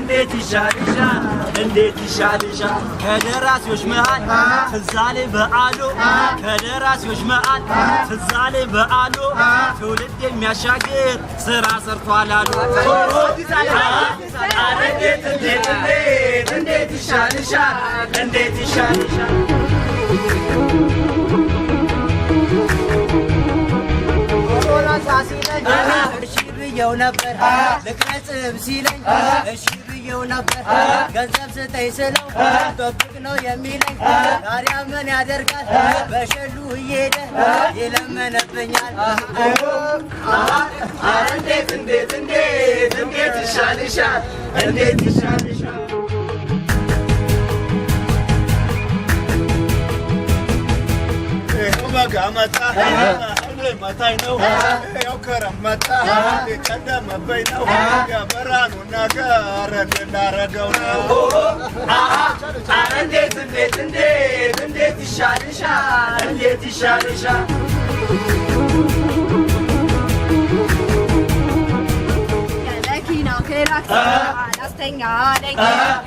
እንዴት ይሻልሻል እንዴት ይሻልሻል ከደራሲዎች መሃል ትዛሌ በዓሉ ትውልድ የሚያሻግር ስራ ሰርቷል አሉ እንዴት ይሻልሻል ብየው ነበር ልቅረጽም ሲለኝ እሺ ብየው ነበር ገንዘብ ስጠኝ ስለው ጠብቅ ነው የሚለኝ ታዲያ ምን ያደርጋል በሸሉ እየሄደ ይለመነብኛል እንዴት ይሻልሻል መጋመጣ መታይ ነው ያው ከረመጣ የጨለመበኝ ነው የብርሃኑ ነገር እንዳረገው ነው እንዴት ይሻልሻል የመኪናው ክላክስ አላስተኛ አለኝ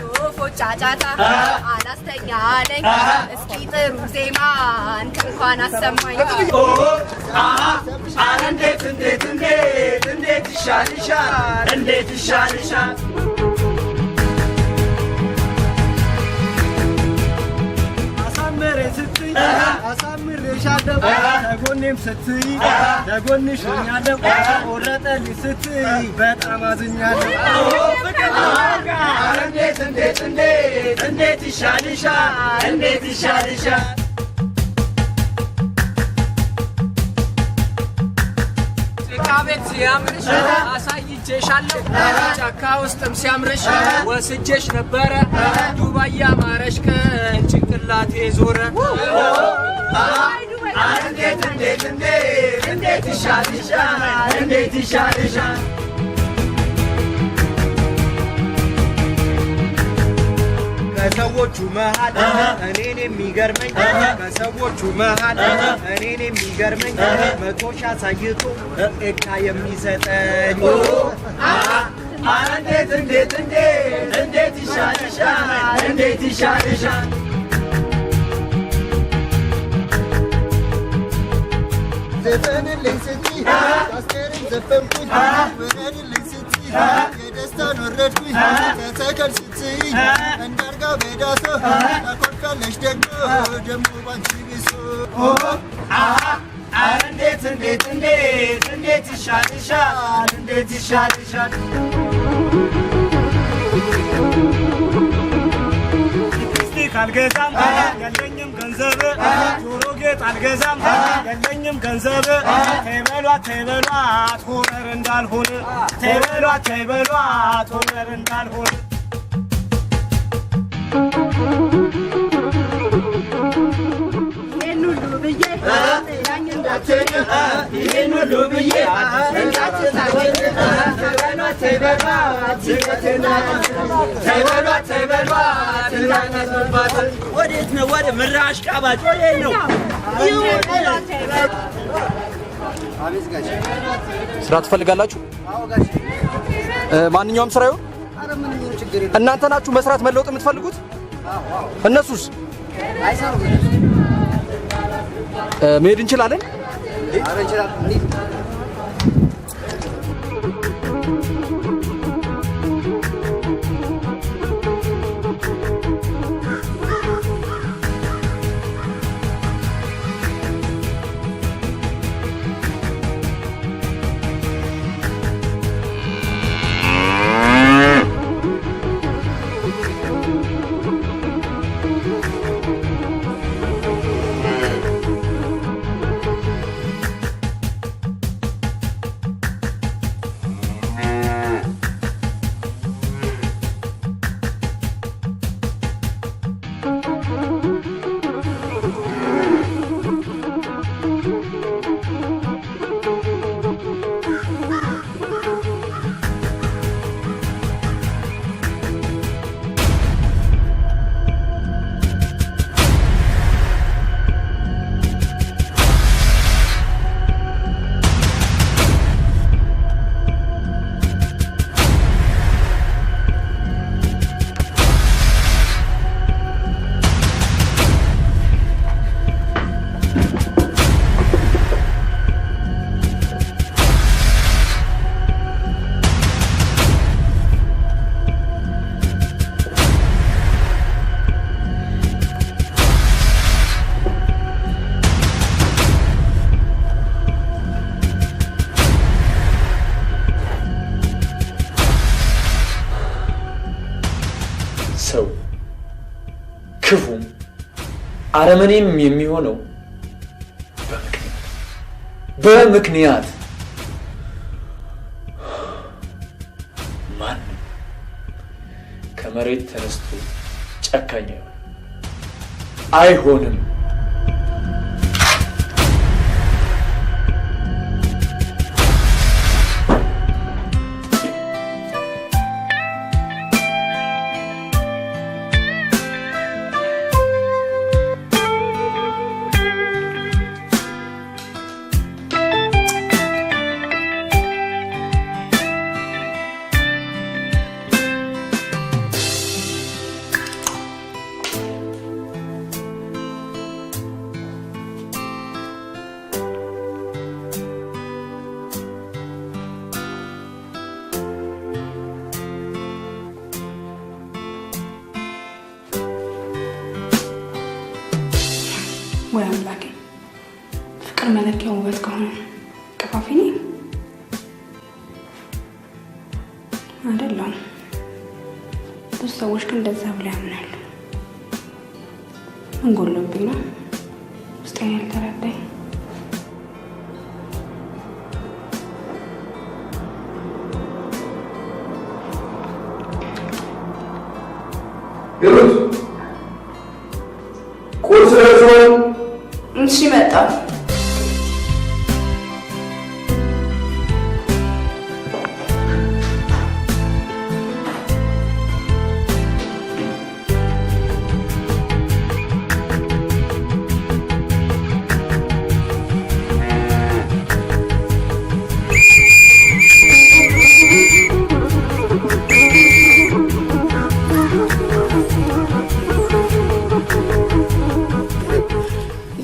የወፎች ጫጫታ አላስተኛ አለኝ እስኪ ጥሩ ዜማ እንኳን አሰማኝ እንዴት ይሻልሻል አሳምሬሻለሁ ከጎኔም ስትይ ለጎንሽ ሆኛለሁ ቆረጠልኝ ስትይ በጣም አዝኛለሁ እንዴት ይሻልሻል ቤት ሲያምርሽ አሳይቼሻለሁ ጫካ ውስጥም ሲያምርሽ ወስጄሽ ነበረ ዱባይ ያማረሽ ከጭንቅላቴ ዞረ እንዴት ይሻልሻል ከሰዎቹ መሃል እኔን የሚገርመኝ መቶ ሺህ አሳይቶ እቃ የሚሰጠኝ እንዴት ይሻልሻል ዘፈንልኝ ስትይ አስቴርን ዘፈንኩኝ ውረድልኝ ስትይ የደስታን ወረድኩኝ ተተከል ስትይ እንዳርጋው በዳሶ ታኮርፋለሽ ደግሞ ባንቺ ብሶ እንዴት ይሻልሻል ሊፕስቲክ አልገዛም ያለኝም ገንዘብ ጆሮ ጌጥ አልገዛም ያለኝም ገንዘብ ተይበሏት ሆነር እንዳልሆነ ይሄን ሁሉ ብዬ ወዴት ነው? ወደ ምራሽ ቃባጭ ወዴት ነው? ስራ ትፈልጋላችሁ? ማንኛውም ስራ ይሁን። እናንተ ናችሁ መስራት መለወጥ የምትፈልጉት? እነሱስ መሄድ እንችላለን? ክፉም አረመኔም የሚሆነው በምክንያት ማንም ከመሬት ተነስቶ ጨካኝ አይሆንም። ወይ አምላኬ፣ ፍቅር መለኪያው ውበት ከሆነ ቀፋፊ ነኝ አይደለም። ብዙ ሰዎች ግን እንደዛ ብለው ያምናሉ። ምን ጎሎብኝ ነው ውስጤን ያልተረዳኝ? እሺ መጣ።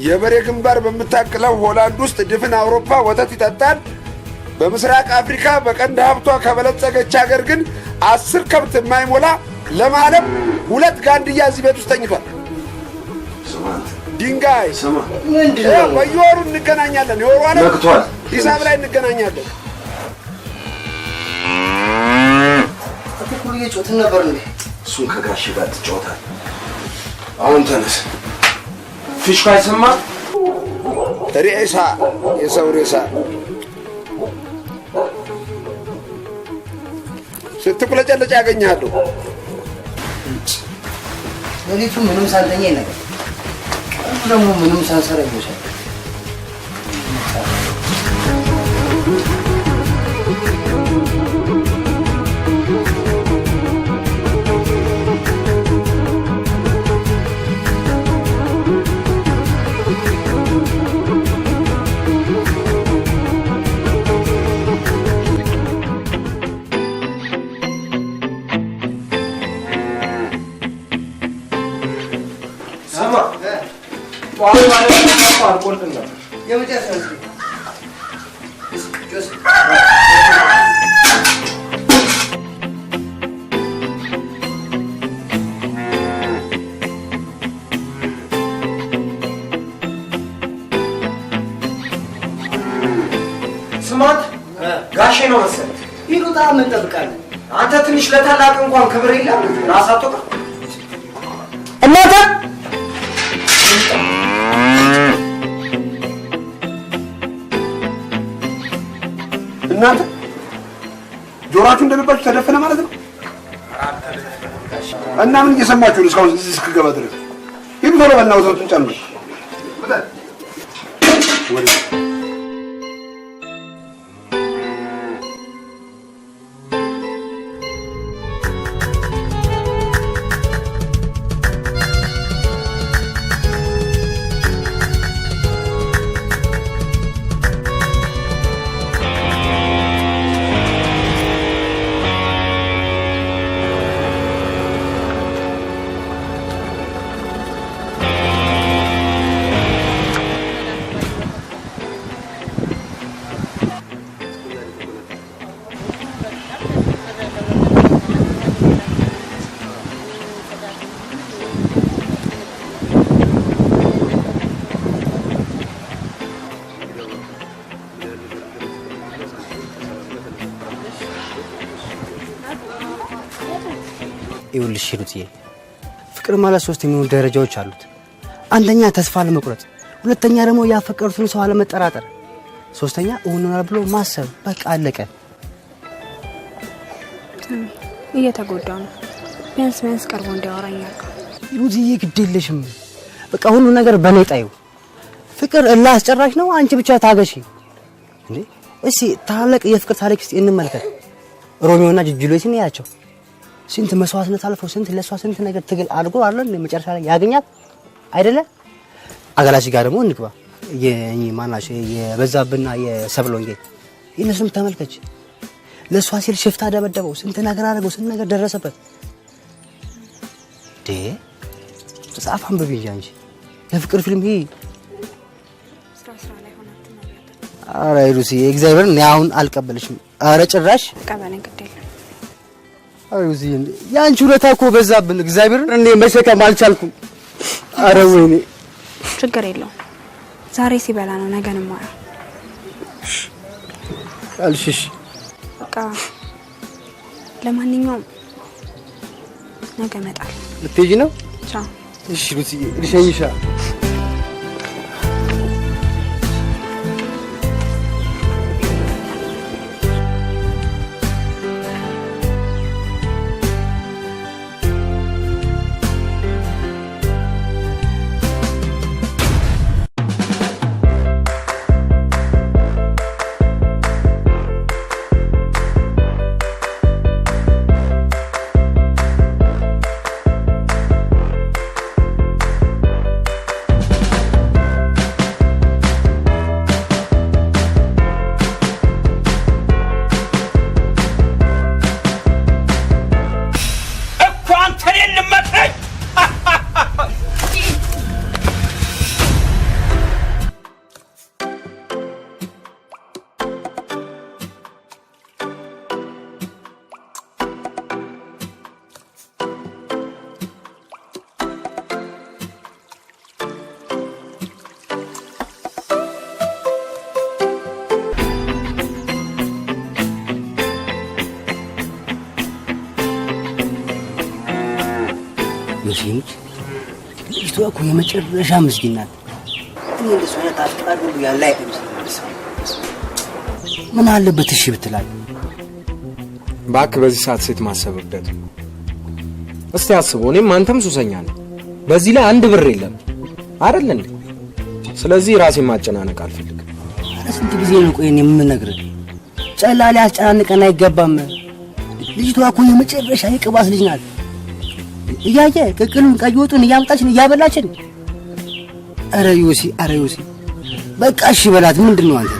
የበሬ ግንባር በምታክለው ሆላንድ ውስጥ ድፍን አውሮፓ ወተት ይጠጣል። በምስራቅ አፍሪካ በቀንድ ሀብቷ ከበለጸገች ሀገር ግን 10 ከብት የማይሞላ ለማለም 2 ጋንድያ እዚህ ቤት ውስጥ ተኝቷል። ድንጋይ በየወሩ እንገናኛለን። የወሩ አለ ሂሳብ ላይ እንገናኛለን። አትኩል እየጮትን ነበር እንዴ? እሱን ከጋሽ ጋር ትጫወታል። አሁን ተነስ። ፊሽካ አይሰማ? ሬሳ፣ የሰው ሬሳ ስትቁለጨለጭ ያገኛለሁ። ሌሊቱ ምንም ሳልተኛ ነገር ቀኑ ደግሞ ምንም ሳንሰራ ይወሻል። ስማት ጋሼ ነው መሰለህ። ይሉጣ ምን ጠብቃለህ አንተ? ትንሽ ለታላቅ እንኳን ክብር የለም። ራሳቶ ጋር እናታ እናንተ ጆሮአችሁ እንደልባችሁ ተደፈነ ማለት ነው። እና ምን እየሰማችሁ ነው እስካሁን እዚህ እስክገባ ድረስ? ሂዱ ቶሎ በልና ወተቱን ጨምሩ። ይኸውልሽ ሂሩትዬ፣ ፍቅር ፍቅር ማለት 3 የሚሆኑ ደረጃዎች አሉት። አንደኛ ተስፋ ለመቁረጥ፣ ሁለተኛ ደግሞ ያፈቀሩትን ሰው አለመጠራጠር፣ ሶስተኛ እውነታውን ብሎ ማሰብ። በቃ አለቀ። እየተጎዳው ነው። ቢያንስ ቀርቦ እንዲያወራኝ ያልኩ ሩዚዬ፣ ግድ የለሽም። በቃ ሁሉ ነገር በኔ ጣዩ። ፍቅር እልህ አስጨራሽ ነው። አንቺ ብቻ ታገሺ እንዴ። እሺ ታላቅ የፍቅር ታሪክ እስቲ እንመልከት። ሮሚዮና ጁሊየትን ያያቸው። ስንት መስዋዕትነት አልፈው ስንት ለሷ ስንት ነገር ትግል አድርጎ አይደል መጨረሻ ላይ ያገኛት አይደለ? አገላሽ ጋር ደግሞ እንግባ። ማናሽ የበዛብና የሰብል ወንጌል እነሱም ተመልከች። ለሷ ሲል ሽፍታ ደበደበው፣ ስንት ነገር አደረገው፣ ስንት ነገር ደረሰበት። መጽሐፍ አንብቢ እንጂ የፍቅር ፊልም ይሄ ስራ ላይ ሆናት ነው ያለው። ኧረ ሩሲ እግዚአብሔርን እኔ አሁን አልቀበልሽም። ኧረ ጭራሽ ቀበለኝ ግድ የለም። ኧረ ሩሲ ያንቺ ውለታ እኮ በዛብን። እግዚአብሔርን እኔ መሸከም አልቻልኩም። ኧረ ወይኔ ችግር የለውም። ዛሬ ሲበላ ነው ነገን ማየው። አልሽሽ በቃ ለማንኛውም ነገ እመጣለሁ። ልትሄጂ ነው? ቻው። እሺ ሩሲ ልሸኝሻ። ሙስሊሞች ልጅቷ እኮ የመጨረሻ ምስኪን ናት። እኔ እንደሱ አይነት አፍቃሪ ሁሉ ያለ አይመስልም። ምን አለበት እሺ ብትላል? እባክህ በዚህ ሰዓት ሴት ማሰብ እብደት። እስቲ አስበው፣ እኔም አንተም ሱሰኛ ነን። በዚህ ላይ አንድ ብር የለም አይደል እንዴ? ስለዚህ ራሴን ማጨናነቅ አልፈልግም። ስንት ጊዜ ነው ቆይ እኔ የምነግርህ? ጨላላ ያስጨናንቀን አይገባም። ልጅቷ እኮ የመጨረሻ የቅባት ልጅ ናት። እያየ ቅቅሉን ቀይ ወጡን እያመጣችን እያበላችን። ኧረ ዮሲ በቃ እሺ በላት። ምንድን ነው አንተ?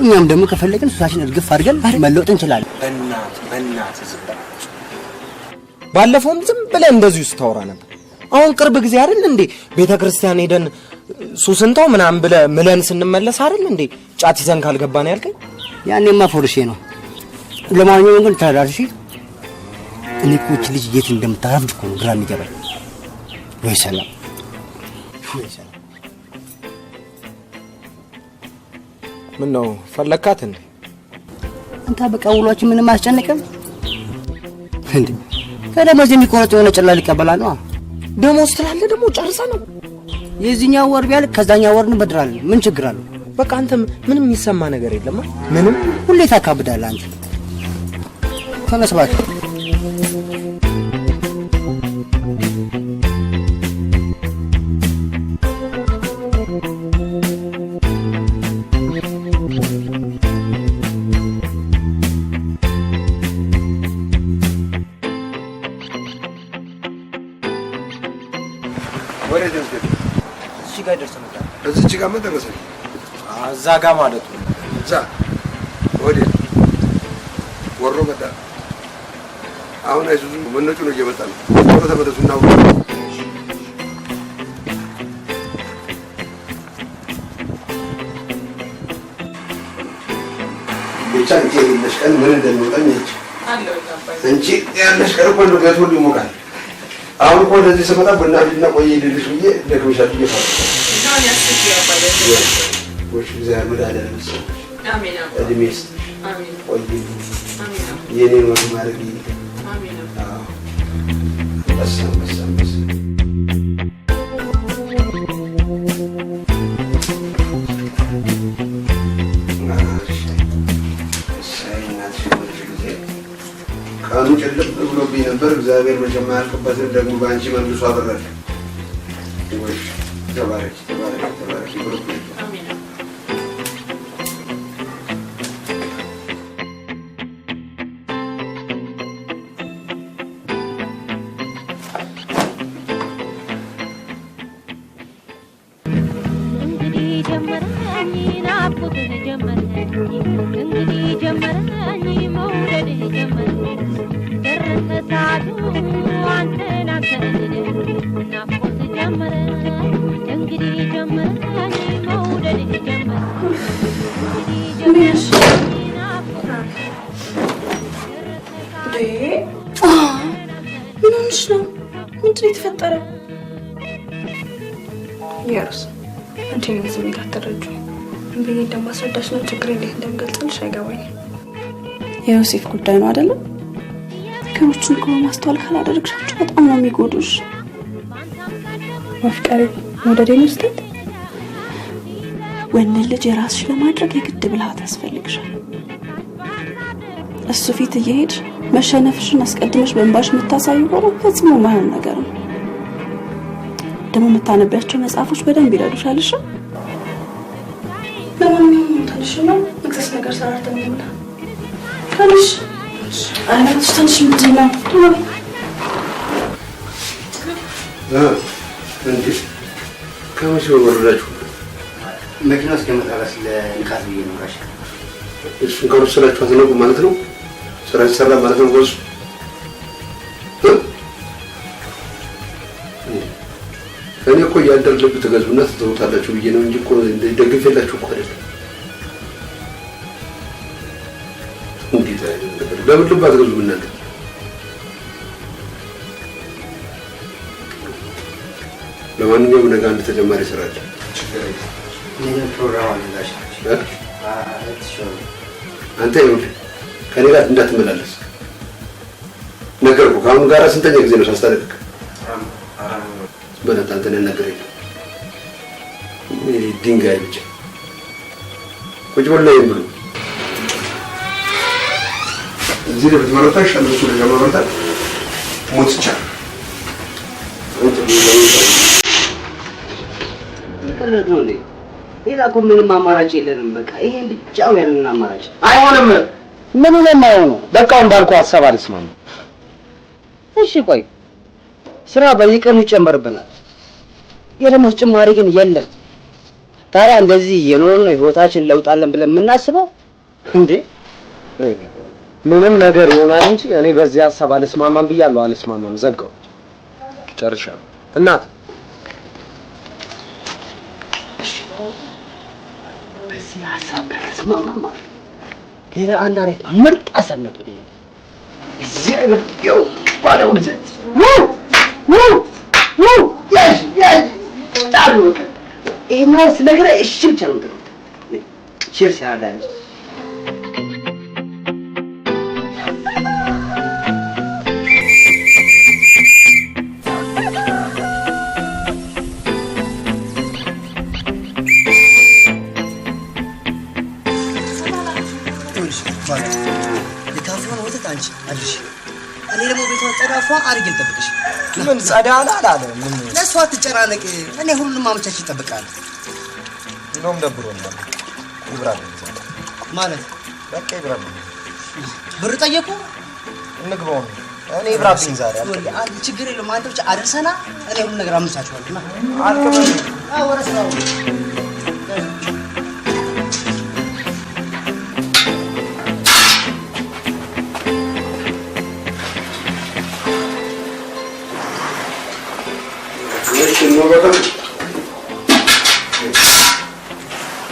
እኛም ደግሞ ከፈለግን ሱሳችን እርግፍ አድርገን መለወጥ እንችላለን። በእናትህ ዝም በል። ባለፈውም ዝም ብለህ እንደዚሁ ስታወራ ነበር። አሁን ቅርብ ጊዜ አይደል እንዴ ቤተ ክርስቲያን ሄደን ሱስንታው ምናምን ብለህ ምለን ስንመለስ አይደል እንዴ ጫት ይዘን ካልገባን ያልከኝ? ያኔማ ፎርሼ ነው። ለማንኛውም ግን ተዳርሺ እኔ እኮ እቺ ልጅ የት እንደምታረፍድ እኮ ነው ግራ የሚገባኝ። ወይ ሰላም ምን ነው ፈለካት እንዴ? አንተ በቃ ውሏችን ምንም አያስጨንቅም እንዴ? ከደሞዝ የሚቆረጥ የሆነ ጭላል ይቀበላል ነው። ደሞዝ ትላለህ ደግሞ ጨርሰ ነው። የዚህኛው ወር ቢያልቅ ከዛኛው ወር እንበድራለን። ምን ችግር አለው? በቃ አንተ ምንም የሚሰማ ነገር የለም። ምንም ሁሌ ታካብዳለህ አንተ። ተነስባት ወሬ ደርሰን እዚህ ጋር ደርሰን መጣ። እዚህ ጋር መደረሰን እዛ ጋር ማለት ነው። እዛ ወዴ ወሮ መጣ። አሁን አይሱዙ መነጩ ነው እየመጣ ነው። ወሮ ተመለሱና ብቻ ያለሽ ቀን ምን እንደሚወጣኝ እንጂ ያለሽ ቀን እኮ ነው ቤት ሁሉ ይሞቃል። አሁን እኮ እንደዚህ ስመጣ ቡናና ቆይ ልልሽ ብዬ ደግሞሻል ይገፋል። ነው ያስኪ ያባለ ወሽ እግዚአብሔር መድኃኒዓለም ሰው አሜን እድሜስ አሜን ቆይ አሜን የኔን ወጥ ማድረግ አሜን አዎ ቀኑ ጨልም ብሎብኝ ነበር። እግዚአብሔር መቼም አያልቅበትን ደግሞ በአንቺ መልሶ አበራል። ወይ ተባረክ ተባረክ ተባረክ ብሩክ አሜን። ምንድን የተፈጠረ? ያሩስ አንቺ ምን ስሜት አትረጁ ብዬ እንደማስረዳሽ ነው። ችግር እንዴት እንደምገልጽልሽ አይገባኝም። የዮሴፍ ጉዳይ ነው አይደለም? ነገሮችን እኮ ማስተዋል ካላደረግሻቸው በጣም ነው የሚጎዱሽ። ማፍቀሪ መውደዴን ውስጥ ወንድ ልጅ የራስሽ ለማድረግ የግድ ብልሃት ያስፈልግሻል። እሱ ፊት እየሄድሽ መሸነፍሽን አስቀድመሽ በእንባሽ የምታሳዩ ሆኖ ፈጽሞ ማይሆን ነገር ነው። ደግሞ የምታነቢያቸው መጽሐፎች በደንብ ይረዱሻል። እሺ ለማንኛውም ትንሽ ነው መክሰስ ነገር ሰራርተን እንብላ። ትንሽ አይናትሽ ትንሽ ምንድን ነው? እንዴ ከመቼ ወረዳችሁ? መኪና እስከመጣ ድረስ ለንቃት ብዬ ነው ጋሽ። እሱን ከወሰዳችሁ አትነቁ ማለት ነው? ስራ ይሰራ ማለት ነው? ወስ እኔ እኮ ያንደር ልብ ተገዙና ትተውታላችሁ ብዬ ነው እንጂ እኮ ደግፌላችሁ እኮ አይደለም። እንዴት አይደለም? ለምን ልብ አትገዙም እናንተ? ለማንኛውም ነገ አንድ ተጨማሪ ስራ አለ። ነገ ፕሮግራም አለ ጋሽ። አንተ ይኸውልህ ከኔ ጋር እንዳትመላለስ ነገርኩህ። ከአሁን ጋር ስንተኛ ጊዜ ነው ሳስታረቅ? በእናትህ አንተን ነገር የለም። ድንጋይ ብቻ ቁጭ ብሎ ላይ ብሎ እዚህ ላይ ብትመረታ ይሻላል። እሱ ላይ ለማመርታ ሞት ይቻላል። ሌላ እኮ ምንም አማራጭ የለንም። በቃ ይሄን ብቻው ያለን አማራጭ አይሆንም። ምን ለማየው ነው? በቃ እንዳልኩህ ሀሳብ አልስማም። እሺ ቆይ ስራ በየቀኑ ይጨመርብናል፣ የደሞዝ ጭማሪ ግን የለም። ታዲያ እንደዚህ የኖርነው ህይወታችን ለውጣለን ብለን የምናስበው እንዴ? ምንም ነገር ይሆናል እንጂ እኔ በዚህ ሀሳብ አልስማማም ብያለሁ። አልስማማም። ዘጋው፣ ጨርሻለሁ። እናት በዚህ ሀሳብ ከተስማማማ ሌላ አንድ አሬት ምርጥ አሰነጡ እዚህ ነው ባለው ወዘት ታሉ ይሄማ ስለግራ እሺ ብቻ ነው። ቺርስ ያዳኝ እኔ ደግሞ ቤቷ ጸዳፏ አድርጌ ልጠብቅሽ። ምን ጸዳ አላለ? ምን ለእሷ አትጨናነቅ። እኔ ሁሉንም አመቻች ይጠብቃል። እንደውም ደብሮኛል። ይብራል ማለት በቃ ይብራል። ብር ጠየቁ እንግባው። እኔ ይብራብኝ ዛሬ አንተ ችግር የለውም። አንተ ብቻ አድርሰና እኔ ሁሉ ነገር አመቻችኋለሁ። አልከበም። ወደ ስራው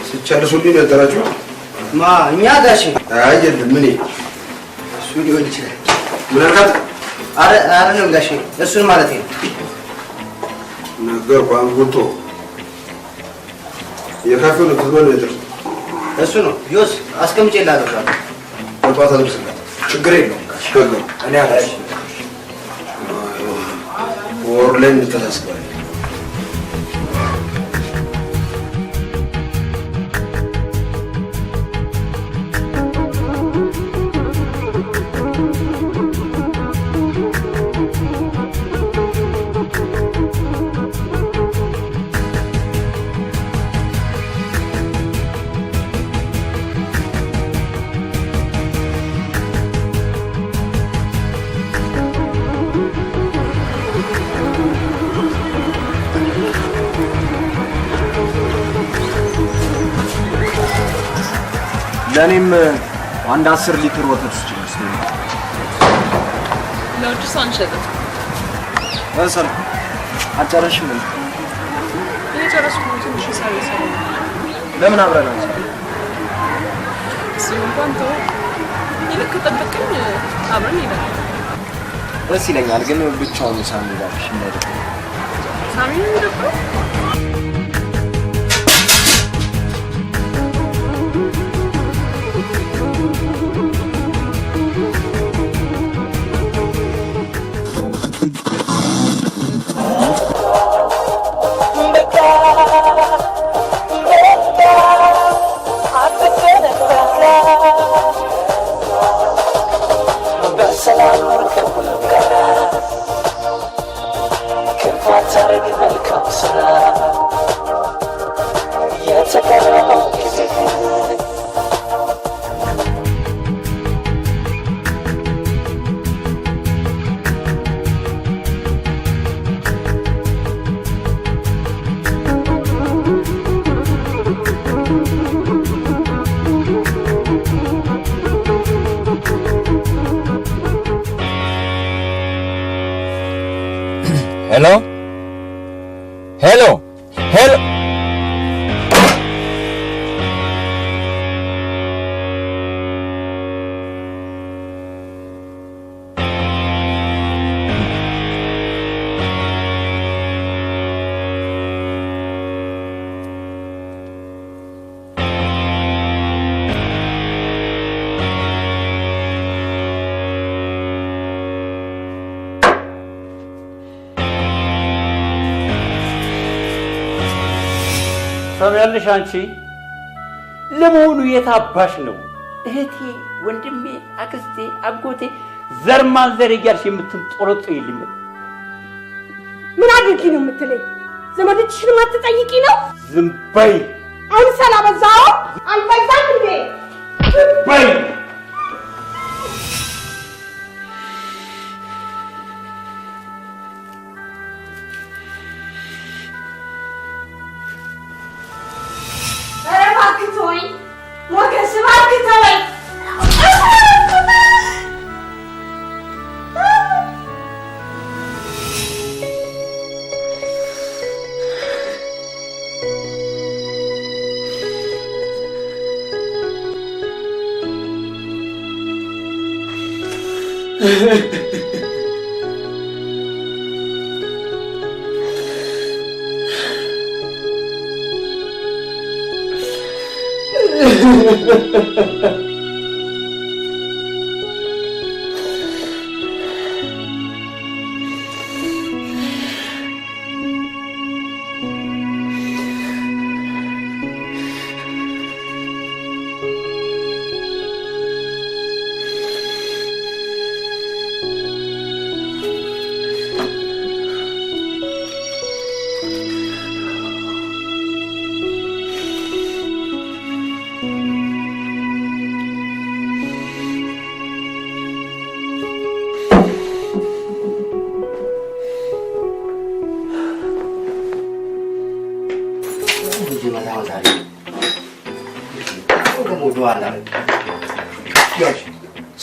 ሲጨርሱልኝ ነገራችሁ? ማ እኛ ጋሽ አይደለም ምን እሱ ሊሆን ይችላል። ምን አልካት? አረ ነው ጋሽ እሱን ማለት ነው ነገርኩህ። አንጎቶ የካፌው ነው ተዝማን ነው የደረሰው። እሱ ነው ዮስ አስቀምጬልሃለሁ። በጧት አድርስላት። ችግር የለውም ጋሽ። ነገርኩህ። እኔ አላሽ ወርለን ተነስቷል። ለኔም አንድ 10 ሊትር ወተት ስጪኝ። ለውጭ ሰው አንሸጥም። ወሰን አጨረሽም? የጨረስኩ ትንሽ ሳይሰራ ለምን አብረን አንሰራ? እንኳን ተው ይልክ ጠብቀኝ አብረን ይላል። ደስ ይለኛል ግን ብቻውን ሳሚ ጋርሽ እንዳይደርስ። ሳሚ ነው Hello? Hello? Hello? ሰማያለሽ አንቺ ለመሆኑ የታባሽ ነው እህቴ ወንድሜ አክስቴ አጎቴ ዘር ማንዘር እያልሽ የምትንጦለጦይልኝ? ምን አድርጊ ነው የምትለኝ? ዘመዶችሽን ማትጠይቂ ነው? ዝም በይ። አሁን ሰላበዛው አልበዛም እንዴ? ዝም በይ።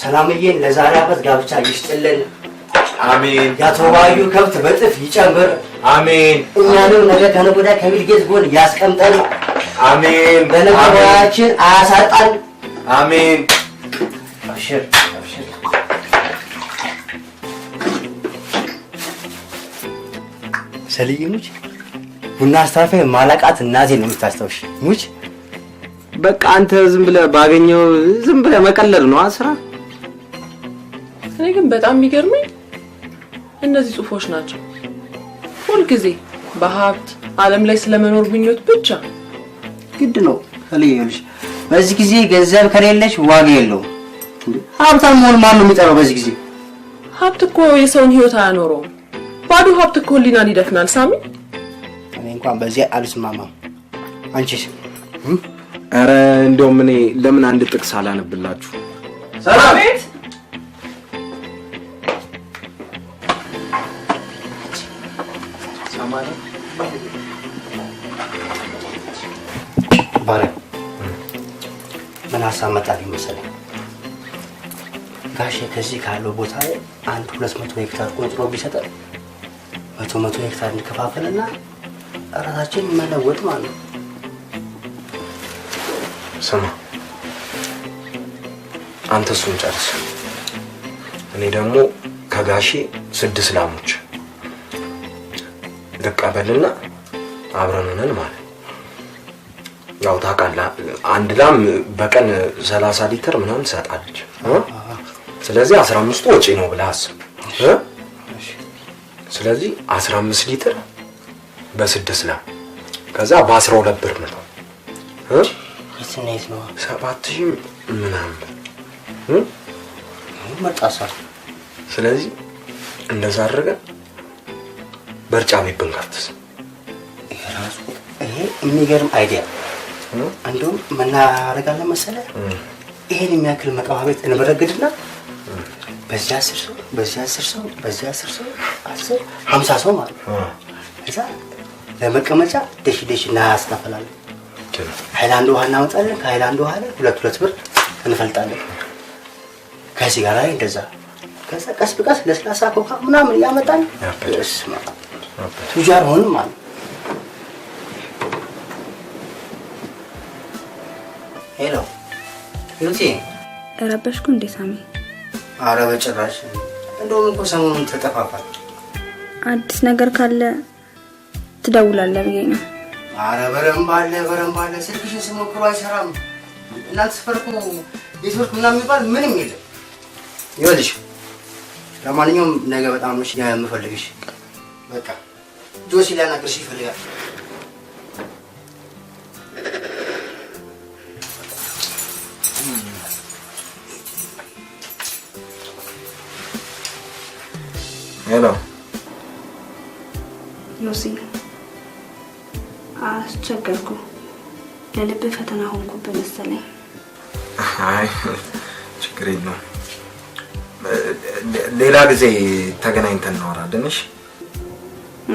ሰላምዬን ለዛሬ ዓመት ጋብቻ ይስጥልን። አሜን። ያተባዩ ከብት በጥፍ ይጨምር። አሜን። እኛንም ነገ ከነገ ወዲያ ከቢልጌት ጎን ያስቀምጠን። አሜን። በነገራችን አያሳጣን። አሜን። አብሽር አብሽር። ሰልዬ ሙች ቡና አስታፋይ ማላቃት እናቴን ነው የምታስታውሽ። ሙች በቃ አንተ ዝም ብለህ ባገኘው ዝም ብለህ መቀለድ ነው ስራ። እኔ ግን በጣም የሚገርመኝ እነዚህ ጽሁፎች ናቸው። ሁል ጊዜ በሀብት ዓለም ላይ ስለመኖር ምኞት ብቻ ግድ ነው ከልየልሽ በዚህ ጊዜ ገንዘብ ከሌለሽ ዋጋ የለውም ሀብታም መሆን ማን ነው የሚጠራው በዚህ ጊዜ ሀብት እኮ የሰውን ህይወት አያኖረውም ባዶ ሀብት እኮ ሊናን ይደፍናል ሳሚ እኔ እንኳን በዚህ አልስማማም አንቺስ ኧረ እንደውም እኔ ለምን አንድ ጥቅስ አላነብላችሁ ሰላም ቤት ባረ ምን ሀሳብ መጣልኝ መሰለኝ ጋሼ ከዚህ ካለው ቦታ ላይ 200 ሄክታር ቆጥሮ ቢሰጠን 100 ሄክታር እንከፋፈልና ራሳችን መለወጥ ማለት ነው ስማ አንተ እሱን ጨርስ እኔ ደግሞ ከጋሼ 6 ላሞች ልቀበልና አብረን ሆነን ማለት ያው ታውቃለህ አንድ ላም በቀን 30 ሊትር ምናምን ትሰጣለች ስለዚህ 15 ወጪ ነው ብለህ አስብ ስለዚህ 15 ሊትር በ6 ላም ከዛ በ12 ብር ነው እሺ ነው 7000 ምናምን መጣሳ ስለዚህ እንደዛ አድርገን በርጫ ቢብንካትስ ይሄ የሚገርም አይዲያ እንደውም ምን አደርጋለሁ መሰለህ ይሄን የሚያክል መቀማ ቤት እንበረግድና በዚህ 10 ሰው በዚህ 10 ሰው በዚህ 10 ሰው 10 50 ሰው ማለት እዛ ለመቀመጫ ደሽ እናስተፋላለን ሃይላንድ ውሃ እናወጣለን ከሃይላንድ ውሃ ላይ 2 ብር እንፈልጣለን ከዚህ ጋር ላይ እንደዛ ከዛ ቀስ በቀስ ለስላሳ ኮካ ምናምን ያመጣል እስማ ቱጃር ሆነ ማለት ሄሎ ዩቲ ረበሽኩ እንዴ ሳሚ አረ በጭራሽ እንደውም እኮ ሰሞኑን ተጠፋፋል አዲስ ነገር ካለ ትደውላለህ ብዬ ነው አረ በረም ባለ ስልክሽን ስሞክሩ አይሰራም እናንተ ስፈርኩ ኔትወርክ ምናምን የሚባል ምንም የለም ይኸውልሽ ለማንኛውም ነገ በጣም ነው የምፈልግሽ በቃ ጆሲ ሊያናግርሽ ይፈልጋል ሄሎ ዮሲ አስቸገርኩ ለልብ ፈተና ሆንኩብህ መሰለኝ አይ ችግር የለውም ሌላ ጊዜ ተገናኝተን እናወራለን እሺ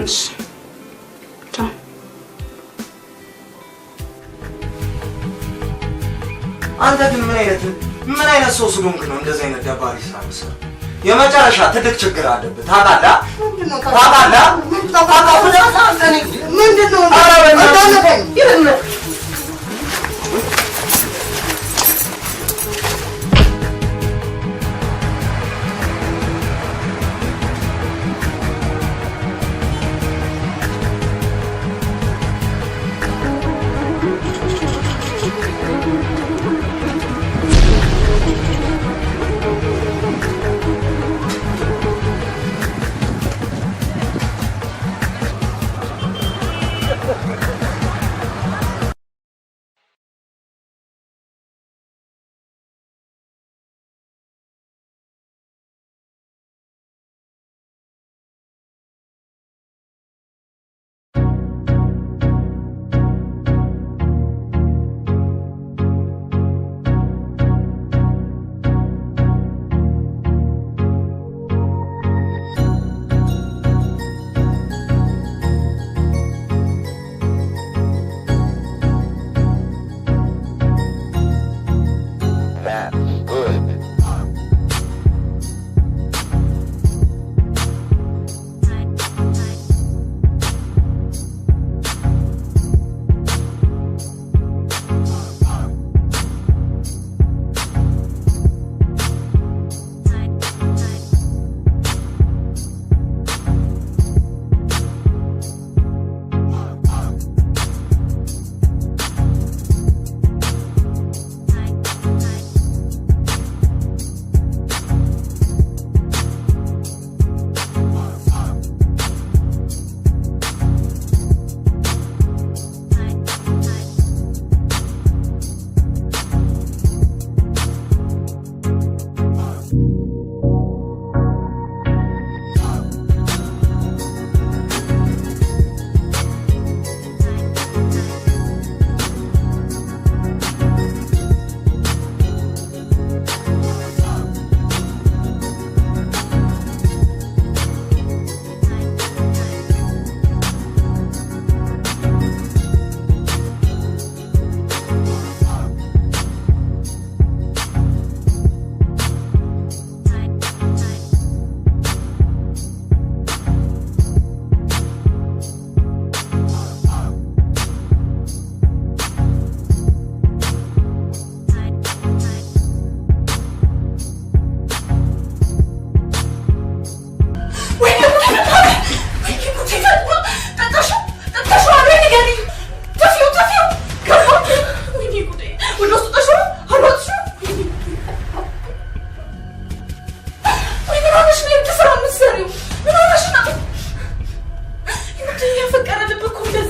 እሺ ቻው አንተ ግን ምን አይነት ሰው ስለሆንክ ነው እንደዚህ አይነት ደባሪ ስራ የምትሰራው የመጨረሻ ትልቅ ችግር አለብህ ታውቃለህ ምንድነው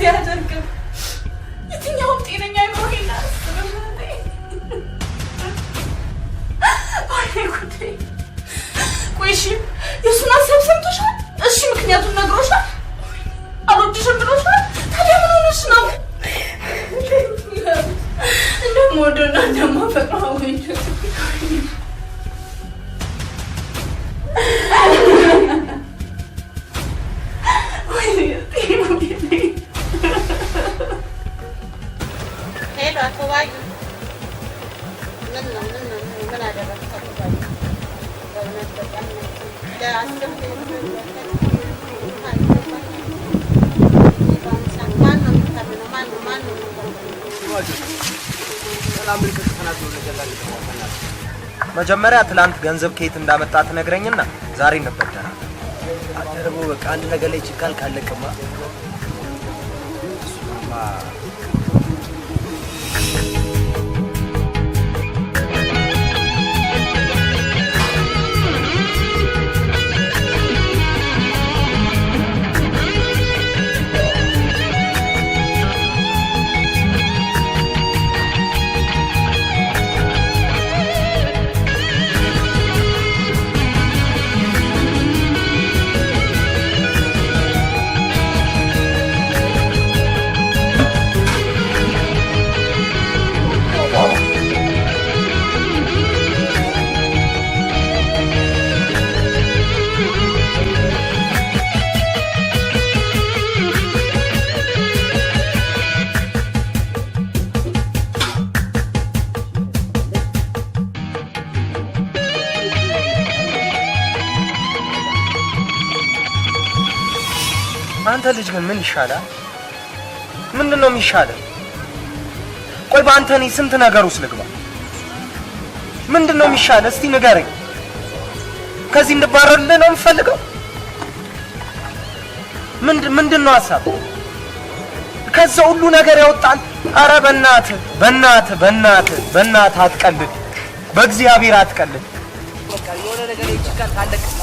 እንደዚህ አያደርግም። የትኛውም ጤነኛ አይምሮ ይላል። አይ ጉዴ! ቆይ እሺ የእሱን ሀሳብ ሰምተሻል? እሺ ምክንያቱም ነግሮሻል? አልወድሽም ብሎሻል? ታዲያ ምን ሆነሽ ነው? እንደምወደውና እንደማፈቅረው መጀመሪያ ትላንት ገንዘብ ከየት እንዳመጣ ትነግረኝና ዛሬ እንበደራለን። አደረቦ በቃ አንድ ነገር ላይ ችካል ካለቀማ አንተ ልጅ ግን ምን ይሻላል? ምንድነው የሚሻለው? ቆይ በአንተ እኔ ስንት ነገር ውስጥ ልግባ? ምንድነው የሚሻለው? እስቲ ንገረኝ። ከዚህ እንድባረርልህ ነው የምፈልገው? ምንድነው ሐሳብ? ከዛ ሁሉ ነገር ያወጣል። አረ በእናትህ አትቀልድ። በእግዚአብሔር አትቀልድ። በቃ የሆነ ነገር ላይ ችካል ካለቀማ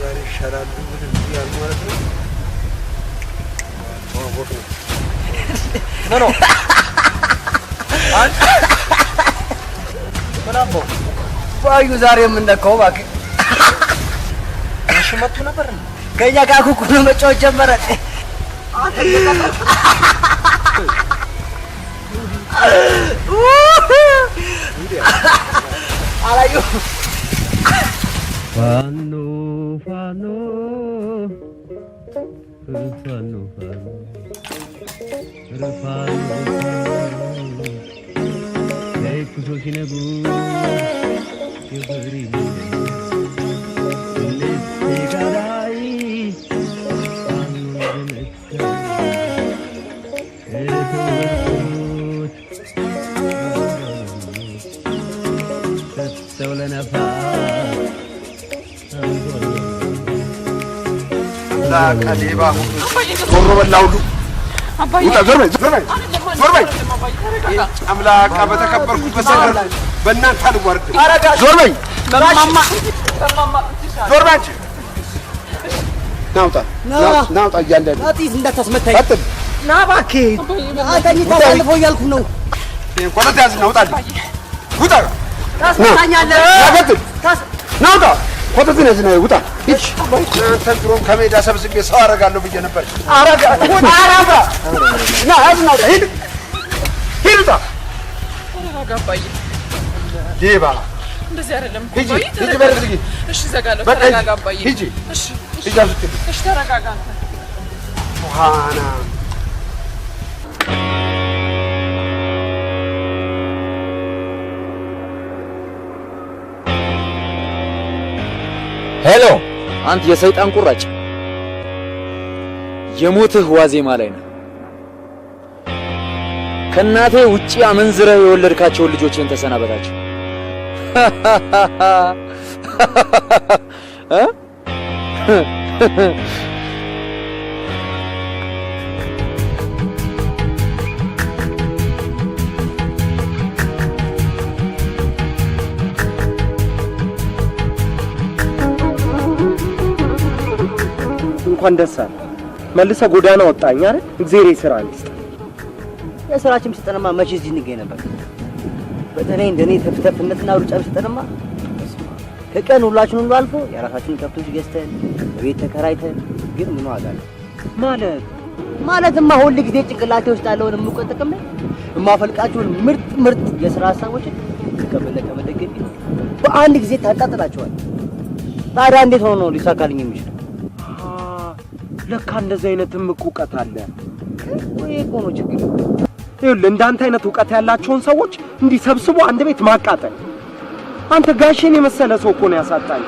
ዛሬ ይሻላል ምን ያል ማለት ነው? ቦክ ነው ምናቦ ባዩ ዛሬ የምንነካው እባክህ እሺ መጥቶ ነበር ነው ከኛ ጋር ኩኩ ነው መጫወት ጀመረ። አላዩ ፋኖ ሌባ ዞሮ በላው ሁሉ ዞር በይ አምላክ በተከበርኩበት ሰፈር በእናንተ አልዋርድ። ዞር በይ ናውጣ እያለ አጥይት እንዳታስመታኝ ና እባክህ። አጠይታ ታልፎ እያልኩ ነው። ቆረጥ ያዝ ናውጣልኝ ውጣ ታስመታኛለህ። ናውጣ ኮተት ነህ ነው ውጣ። እሺ አንተን ድሮም ከሜዳ ሰብስቤ ሰው አረጋለሁ ብዬ ነበር። ና አዝናው ሂድ ውጣ። ተረጋጋባይ ዴባ እንደዚህ አይደለም እኮ ሂጂ በርግጊ። እሺ ዘጋለሁ። ተረጋጋባይ ሂጂ እሺ ይጃዙት እሺ ተረጋጋ። ሱሃና ሄሎ አንተ የሰይጣን ቁራጭ የሞትህ ዋዜማ ላይ ነው። ከናቴ ውጪ አመንዝረህ የወለድካቸውን ልጆችን ተሰናበታቸው። እንኳን ደስ አለ። መልሰ ጎዳና ወጣኝ አይደል? እግዚአብሔር ይስራ አንስት የሥራችን ሲጠነማ መቼ እዚህ እንገኝ ነበር? በተለይ እንደኔ ተፍተፍነትና ሩጫ ሲጠነማ ከቀን ሁላችን ሁሉ አልፎ የራሳችንን ከብቶች ገዝተን ቤት ተከራይተን ግን ምን ዋጋ አለ? ማለትማ ሁሉ ጊዜ ጭንቅላቴ ውስጥ ያለውን የምቆጥቅም ላይ የማፈልቃቸውን ምርጥ የሥራ ሐሳቦችን ከመለገብ በአንድ ጊዜ ታጣጥላቸዋል። ታዲያ እንዴት ሆኖ ነው ሊሳካልኝ የሚችለው? ለካ እንደዚህ አይነትም እውቀት አለ ወይ? እኮ ነው ችግር። ይኸውልህ እንዳንተ አይነት እውቀት ያላቸውን ሰዎች እንዲህ ሰብስቦ አንድ ቤት ማቃጠል። አንተ ጋሼን የመሰለ ሰው እኮ ነው ያሳጣኝ።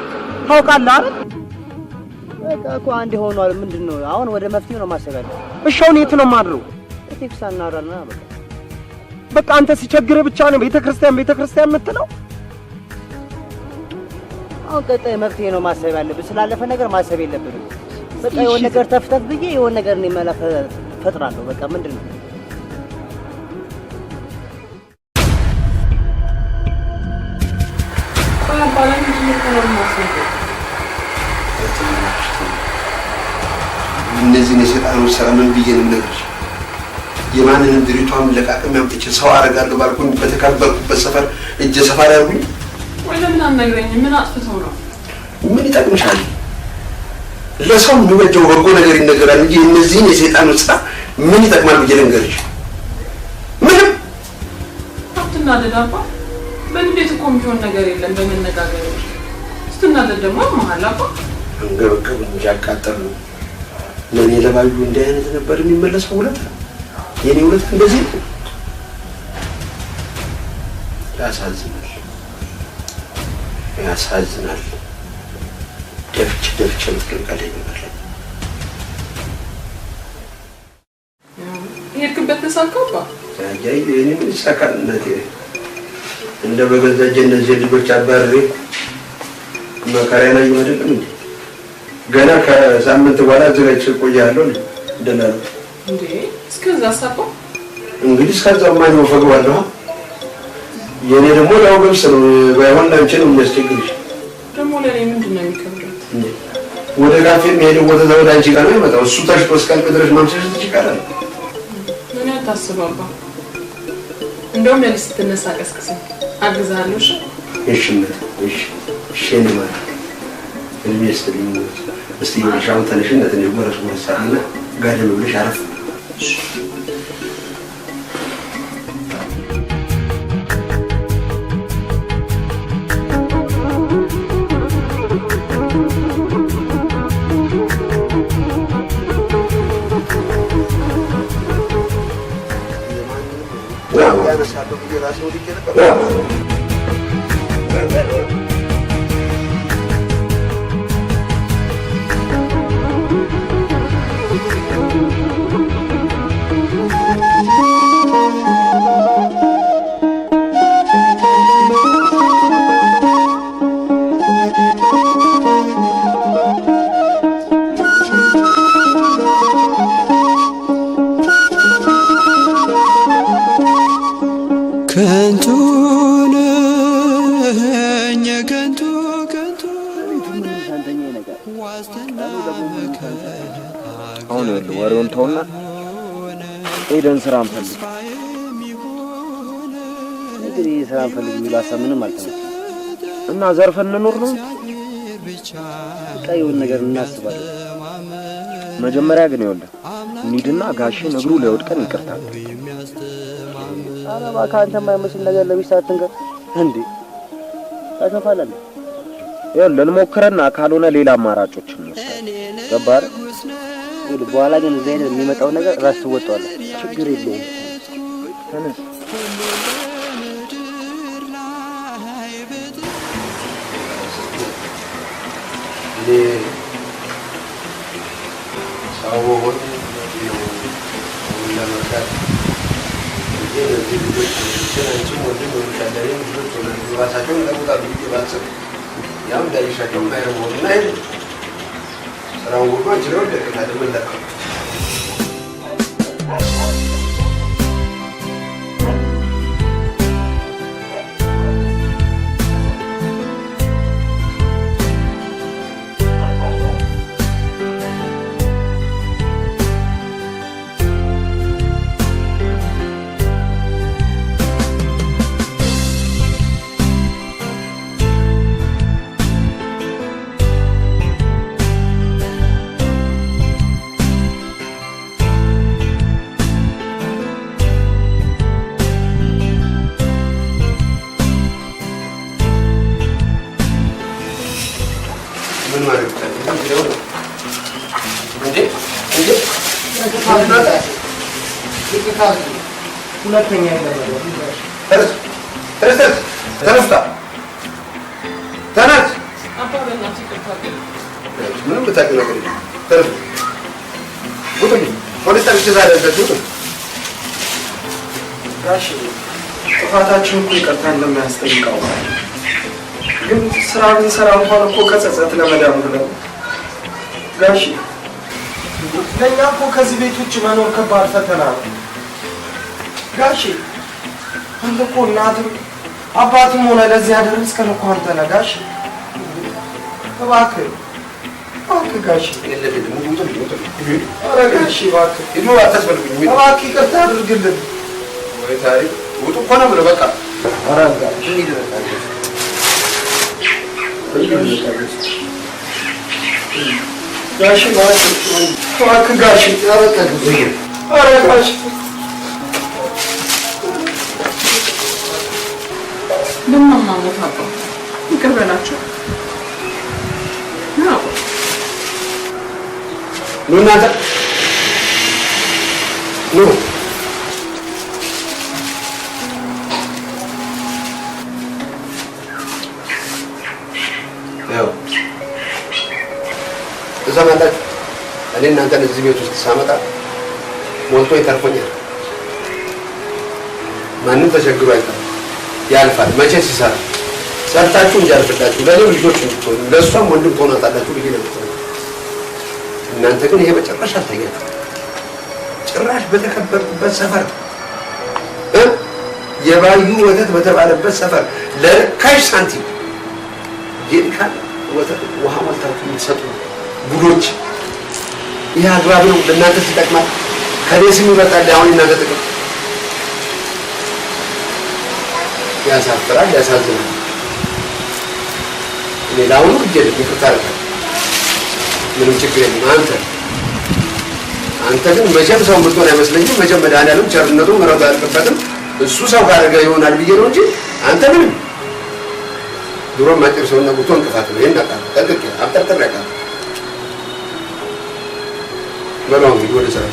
ታውቃለህ አይደል? በቃ እኮ አንድ ሆኗል። ምንድነው አሁን? ወደ መፍትሄው ነው ማሰብ። እሺ አሁን የት ነው የማድረው? ቴክስ እናወራና በቃ አንተ ሲቸግርህ ብቻ ነው ቤተክርስቲያን የምትለው? አሁን ቀጣይ መፍትሄ ነው ማሰብ ያለብን። ስላለፈ ነገር ማሰብ የለብንም። በቃ የሆነ ነገር ተፍተፍ ብዬ የሆነ ነገር ነው መላ ፈጥራለሁ። በቃ ምንድነው እነዚህ የሰይጣኖች ስራ ምን ብዬ ነው የምነግርሽ? የማንንም ድሪቷን ለቃቅም ያምጥቼ ሰው አደርጋለሁ ባልኩኝ በተከበርኩበት ሰፈር እጀ ሰፋሪ አድርጉኝ። ወይ ለምን አትነግረኝም? ምን አጥፍተው ነው? ምን ይጠቅምሻል? ለሰው የሚበጀው በጎ ነገር ይነገራል እንጂ እነዚህን የሰይጣኖች ስራ ምን ይጠቅማል ብዬ ልንገርሽ? ምንም። አትናደድ አባ። በእንዴት እኮ የሚሆን ነገር የለም በመነጋገር። ስትናደድ ደግሞ መሀል አባ አንገበገብ እንጂ አቃጠል ነው። ለኔ ለባዩ እንዲህ አይነት ነበር የሚመለሰው ውለታ። የኔ ውለታ እንደዚህ ነው። ያሳዝናል። ደፍቼ ልትቀልቀለኝ ነበር። የሄድክበት ተሳካባ? እኔ ምን ይሳካል እናቴ? እንደ በገዛ እጄ እነዚህ ልጆች አባሬ መከራዬ ላይ አይደለም እንዴ? ገና ከሳምንት በኋላ አዘጋጅቼ እቆያለሁ እንደላሉ እንዴ። እስከዛ ሳባ እንግዲህ እስከዛው ማን ወፈገዋለሁ። የኔ ደግሞ ያው ገብስ ነው። ባይሆን ላንቺ ነው የሚያስቸግርሽ። ደግሞ ለኔ ምንድን ነው የሚከብደው? ወደ ካፌ የሚሄደው ወደ ዘወድ አንቺ ጋር ነው የመጣው። እሱ ተሽቶ እስካልቅ ድረስ ማምሸሽ ትችላለህ። ምን ያታስባባ? እንደውም ያለ ስትነሳ ቀስቅሰኝ አግዛለሁ። እሺ እሺ እኔ ማለት እልሜ ስትልኝ እስቲ ሻውን ተነሽነት ነው ወረስ ወረሳና ጋደም ብለሽ አረፍ። አሁን ወሬውን ተውና ሄደን ስራ እንፈልግ። እንግዲህ ስራ እንፈልግ የሚለው ሀሳብ ምንም አልተመቸኝም እና ዘርፈን እንኖር ነው። ቀይውን ነገር እናስባለን። መጀመሪያ ግን ይኸውልህ እንሂድና ጋሼን እግሩ ላይ ወድቀን ይቅርታል። ኧረ እባክህ አንተ የማይመስል ነገር ለቢስ አትንገር እንዴ። ታሸፋለህ። ይኸውልህ እንሞክረና ካልሆነ ሌላ አማራጮችን እንወስዳለን። ገባህ? በኋላ ግን እዚህ አይነት የሚመጣው ነገር ራስ ትወጣዋለህ። ችግር የለውም። ተነስ። ምን ማለት ነው? እንዴ ሁለተኛ ተነስታ ተነስ። ምንም ብታውቂው ነገር የለም። ተነስ ውጡ። ፖሊስ ጠርቼ ዛሬ ውጡ። ጋሽ ጥፋታችን እኮ ይቅርታ እንደማያስጠይቀው ግን ስራ ብንሰራ እንኳን እኮ ከጸጸት ለመዳን ብለው ጋሽ ለእኛ እኮ ከዚህ ቤት ውጭ መኖር ከባድ ፈተና ነው። ጋሽ አንተ እኮ እናትም አባትም ሆነ ለዚህ ያደረስከን እኮ አንተ ነህ ጋሽ። እባክህ ጋሽ ኧረ ጋሽ እባክህ ይቅርታ አድርግልን። ወይ ታሪክ ውጡ እኮ ነው የምለው። በቃ ኧረ ጋሽ ጋሽ እባክህ ጋሽ ኧረ ጋሽ ለማማሞት አባ ይቅር በላቸው። ኑ እናንተ ኑ። ያው ትሰማላችሁ፣ እኔ እናንተን እዚህ ቤት ውስጥ ሳመጣ ሞልቶ ይተርፎኛል። ማንም ተቸግሮ አይቀርም፣ ያልፋል። መቼ ሲሰራ ሰርታችሁ እንጂ አልፈላችሁ ለኔም ልጆች እንድትሆኑ ለእሷም ወንድም ትሆናታላችሁ ብዬ ነው። እናንተ ግን ይሄ በጭራሽ አልታያችሁም። ጭራሽ በተከበርኩበት ሰፈር የባዩ ወተት በተባለበት ሰፈር ለርካሽ ሳንቲም ጄሪካን ወተት ውሃ ሞልታችሁ የምትሰጡ ጉዶች፣ ይህ አግባብ ነው? ለእናንተ ሲጠቅማል? ከኔ ስም ይበልጣል አሁን እናንተ ጥቅም። ያሳፍራል፣ ያሳዝናል። እኔ ለአሁኑ እጀልም ይቅርታ አደርጋለሁ፣ ምንም ችግር የለም። አንተ ግን መቼም ሰው የምትሆን አይመስለኝም። መቼም መድኃኒዓለም ቸርነቱ ምሕረቱ አያልቅበትም። እሱ ሰው ካደረገ ይሆናል ብዬ ነው እንጂ አንተ ምንም ድሮም አጭር ሰውነት ጉቶ እንቅፋት ነው። ይሄን አውቃለሁ፣ ጠንቅቄ አብጠርጥሬ አውቃለሁ። በለው እንግዲህ ወደ ስራ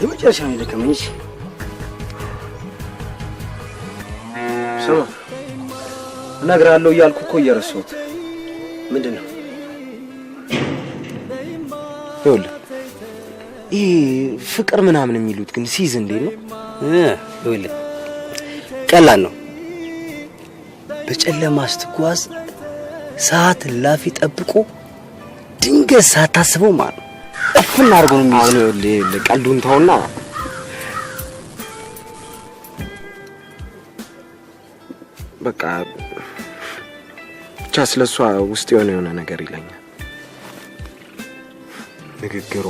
የመጨረሻ ነው የደከመኝ። ስማ እነግርሃለሁ እያልኩ እኮ እየረሳሁት። ምንድን ነው? ይኸውልህ ይሄ ፍቅር ምናምን የሚሉት ግን ሲይዝ እንዴት ነው? ይኸውልህ ቀላል ነው። በጨለማ ስትጓዝ ሰዓት ላፊ ጠብቆ ድንገት ሳታስበው ማለት ነው እፍና አድርጎ ነው የሚይዘው። ይኸውልህ ቀልዱን ተውና በቃ ብቻ ስለሷ ውስጥ የሆነ ነገር ይለኛል። ንግግሯ፣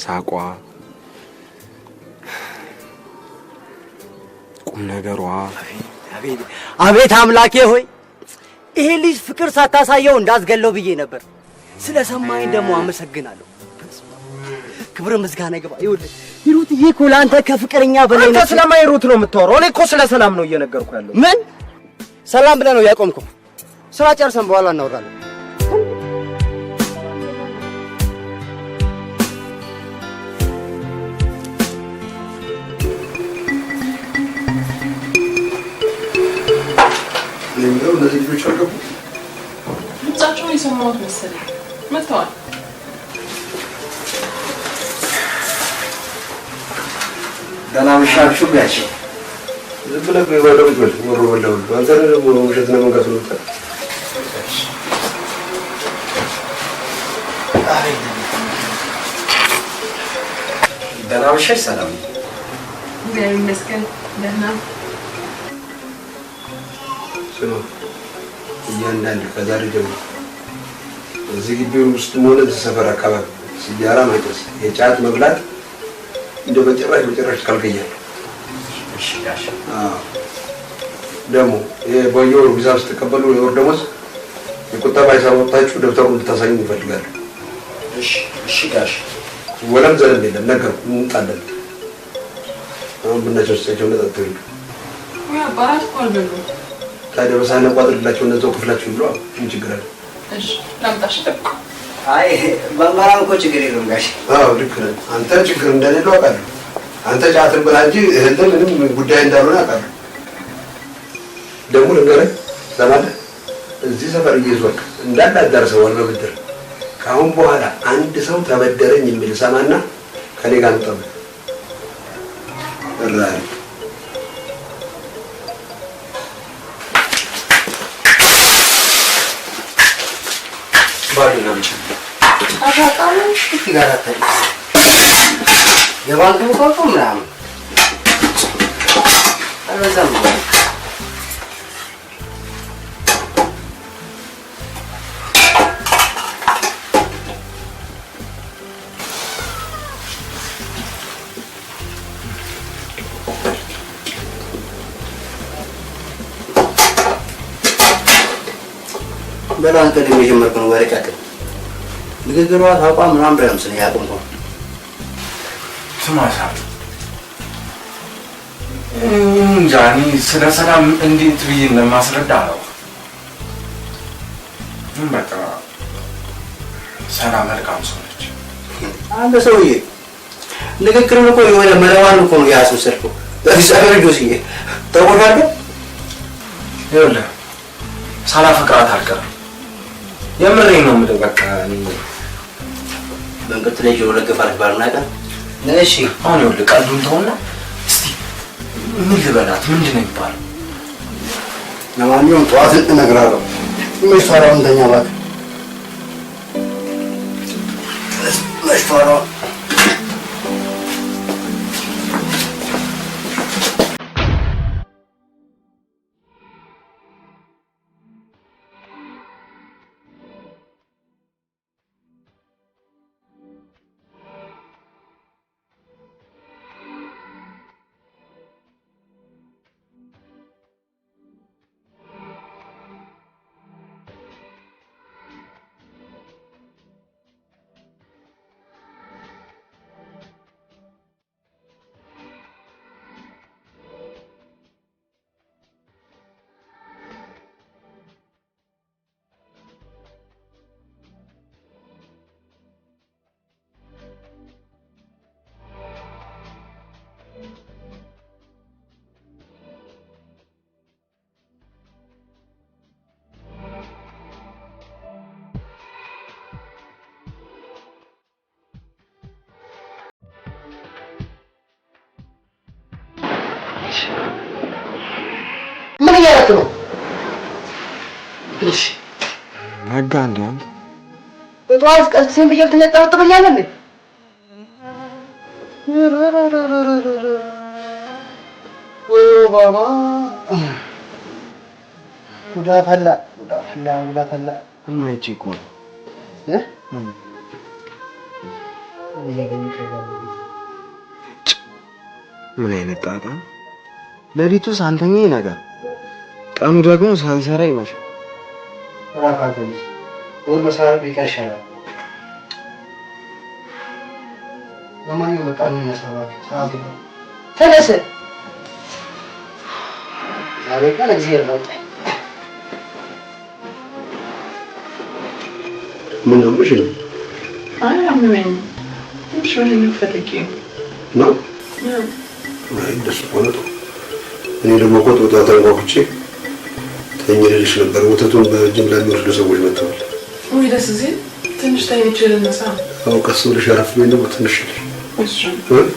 ሳቋ፣ ቁም ነገሯ። አቤት አምላኬ ሆይ ይሄ ልጅ ፍቅር ሳታሳየው እንዳስገለው ብዬ ነበር። ስለሰማኝ ደግሞ አመሰግናለሁ። ክብር ምስጋና ይገባ። ይኸውልህ ሂሩትዬ እኮ ለአንተ ከፍቅረኛ በላይ ነው። አንተ ስለማን ሂሩት ነው የምታወራው? እኔ እኮ ስለ ሰላም ነው እየነገርኩ ያለው። ምን ሰላም ብለህ ነው ያቆምከው? ስራ ጨርሰን በኋላ እናወራለን። ለምን እነዚህ ልጆች አልገቡ? ድምጻቸውን የሰማሁት መሰለኝ። መጥተዋል። ደህና መሻችሁ ጋሼ። ዝም ብለህ ወደ ቤት ወደ ወሮ ወለው አንተ ደግሞ ውሸት ነው መንገዱ ነው። ደህና መሻሽ ሰላም። እግዚአብሔር ይመስገን ደህና። ስማ እያንዳንዱ ከዛሬ ጀምሮ እዚህ ግቢ ውስጥ ሆነ ሰፈር አካባቢ ሲጋራ ማጨስ፣ የጫት መብላት እንደ በጭራሽ ካልከኛለሁ። እሺ ጋሼ። ደግሞ በየወሩ ሂሳብ ስትቀበሉ የወር ደሞዝ የቁጠባ ሂሳብ ወጣችሁ ደብተሩን እንድታሳዩ እንፈልጋለን። እሺ ጋሼ። ወለም ዘለም የለም ነገርኩህ። እንጣለን አሁን ብናቸውስቻቸው ነጠጥሩ ወይ አባራት ቆልበሉ ታዲያ በሳህን ቋጥርላቸው እነዛው ክፍላችሁ ብሎ ምን ችግር አለ? እሺ ላምጣሽ ጠብቁ። አይ በማራም እኮ ችግር የለውም ጋሼ። ልክ ነህ አንተ። ችግር እንደሌለው አውቃለሁ። አንተ ጫትን ብላ እንጂ እህልህ ምንም ጉዳይ እንዳልሆነ አውቃለሁ። ደግሞ ልንገርህ ሰማለህ፣ እዚህ ሰፈር እየዞርክ እንዳለ አዳርሰዋል በብድር። ከአሁን በኋላ አንድ ሰው ተበደረኝ የሚል ሰማና ከኔ ጋር እንጠብ እራሪ ባልና ምንጭ አታውቃሉ ሲጋራታ የባንክ ቆቆ ምናምን አልበዛም። በላን ቀደም የጀመርኩ ነው ወረቀት ንግግሯ ታውቋ ምናምን ብለም ስለ ያቆምኩ ስማሳ ጃኒ ስለ ሰላም እንዴት ብዬ እንደማስረዳ ነው። በቃ ሰላም መልካም ሰው ነች። አንተ ሰውዬ ንግግሩን እኮ የሆነ መለዋን እኮ ነው ያስወሰድከው። ለዚህ ጆሲዬ ተቆጣጣ ይኸውልህ ሳላፈቅራት አልቀርም። የምሬን ነው የምልህ። በቃ በእንቅርት ላይ ጆሮ ለገፋት ባልና ቀን እሺ። አሁን ይኸውልህ ቀልዱን ተውና እስቲ ምን ልበላት? ምንድን ነው የሚባለው? ለማንኛውም ጠዋት እነግራለሁ። መሽፈራውን ተኛ እባክህ መሽፈራው ምን እያደረክ ነው? እሺ ነጋ እንዴ? በጠዋት ቀስም ብዬ ትነጣጥበኛለህ እንዴ? ወይ ባባ ጉዳ ፈላ። ምን እኮ ምን አይነት ጣጣ! ሌሊቱ ሳንተኛ ነገር ቀኑ ደግሞ ሳንሰራ ይመሻል። ራፋተኝ ወር መሰራት ቢቀርሻል። ለማንኛውም በቃ ምን ያሰራል? ሰዓት ነው። ተነስ። ዛሬ ቀን እግዚአብሔር ነው። ምን ነው ምሽ? አይ አምነኝ ምን ፈልጌ ነው? አይ ደስ ቆንጆ። እኔ ደግሞ እኮ ጦጣ ተንጓጉቼ ተኝልሽ ነበር። ወተቱን በጅምላ የሚወስዱ ሰዎች መጥተዋል። ወይ ደስ ሲል ትንሽ ታይቼ ልነሳ። አዎ ቀስ ብለሽ አረፍ በይ ነው ትንሽ። እሺ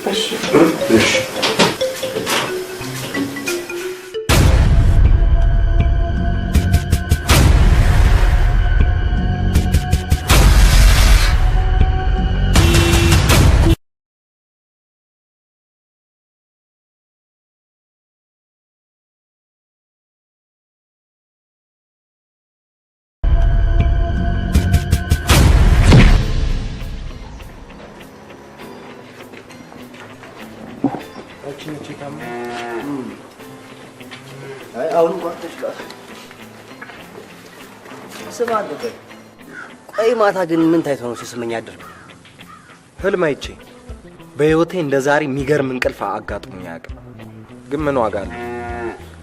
እሺ እሺ አሁን ቋጥሽ ጋር ስማ አለበት። ቆይ ማታ ግን ምን ታይቶ ነው ሲስመኝ አደረገ? ህልም አይቼ በህይወቴ እንደ ዛሬ የሚገርም እንቅልፍ አጋጥሞኝ አያውቅም። ግን ምን ዋጋ አለው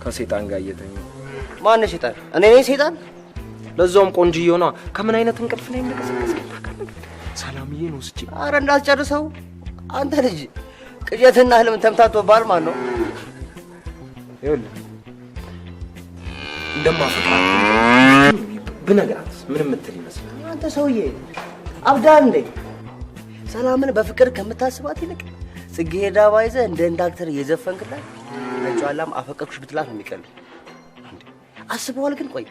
ከሴጣን ጋር እየተኛ። ማን ሴጣን? እኔ ነኝ ሴጣን? ለዛውም ቆንጅዬ ነው። ከምን አይነት እንቅልፍ ላይ እንደቀሰቀስክ ታውቃለህ? ሰላምዬ ነው ስጪ። ኧረ እንዳትጨርሰው አንተ ልጅ። ቅዠትና ህልም ተምታቶብሃል ማለት ነው። ይኸውልህ እንደማፈቅራት ብነግራት ምን የምትል ይመስላል? አንተ ሰውዬ አብዳል እንዴ? ሰላምን በፍቅር ከምታስባት ይልቅ ጽጌረዳ ባይዘህ እንደ አክተር እየዘፈንክላት ነጯላም አፈቀርኩሽ ብትላት ነው የሚቀል። አስበዋል ግን? ቆይ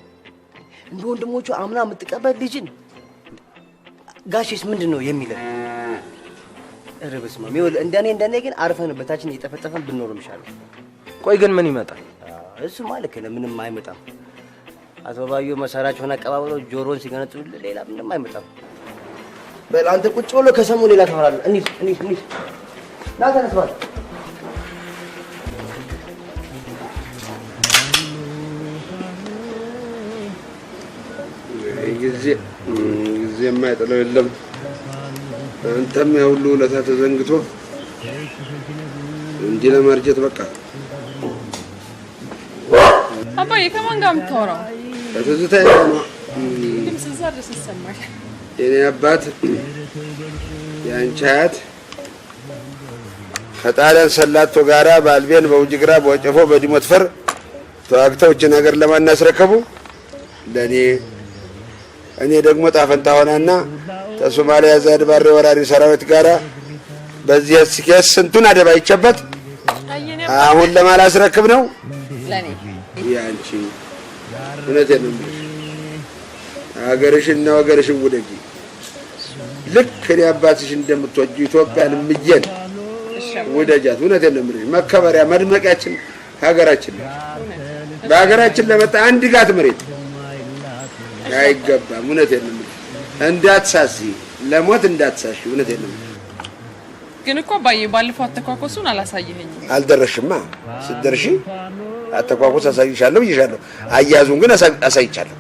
እንደ ወንድሞቹ አምና የምትቀበል ልጅን ጋሼስ ምንድን ነው የሚለን? ኧረ በስመ አብ። ይኸውልህ እንደኔ ግን አርፈን በታችን እየጠፈጠፈን ብንኖር ይሻላል። ቆይ ግን ምን ይመጣል? እሱማ ልክ ነህ። ምንም አይመጣም። አቶ ባዩ መሳሪያቸውን አቀባብለው ጆሮን ሲገነጥሉልህ ሌላ ምንም አይመጣም። በል አንተ ቁጭ ብሎ ከሰሙ ሌላ ታወራለህ። እንሂድ ና ተነስ በል። ጊዜ የማይጥለው የለም። አንተም ያሁሉ ውለታ ተዘንግቶ እንዲህ ለማርጀት በቃ። አባዬ ከማን ጋር የምታወራው? ከትዝታዬ ነው። ድምፅ ዛሬ ሲሰማል። የኔ አባት የአንቺ አያት ከጣሊያን ሰላቶ ጋራ በአልቤን በውጅግራ በወጨፎ በዲሞትፈር ተዋግተው እችን ሀገር ለማን አስረከቡ? ለእኔ። እኔ ደግሞ ጣፈንታ ሆናና ከሶማሊያ ዛድ ባሬ ወራሪ ሰራዊት ጋራ በዚህ ስኬት ስንቱን አደባይቸበት አሁን ለማላስረክብ ነው ለኔ ያንቺ። እውነቴን ነው የምልሽ። ሀገርሽና ወገርሽን ውደጂ። ልክ እኔ አባትሽ እንደምትወጂ ኢትዮጵያን እምዬን ውደጃት። እውነቴን ነው የምልሽ። መከበሪያ መድመቂያችን ሀገራችን ነው። በሀገራችን ለመጣ አንድ ጋት መሬት አይገባም። እውነቴን ነው የምልሽ። እንዳትሳሲ፣ ለሞት እንዳትሳሺ። እውነቴን ነው የምልሽ። ግን እኮ አባዬ ባለፈው አተኳኮሱን አላሳየኸኝም። አልደረሽማ። ስትደርሺ አተኳኮስ አሳይሻለሁ ብዬሻለሁ። አያያዙን ግን አሳይቻለሁ።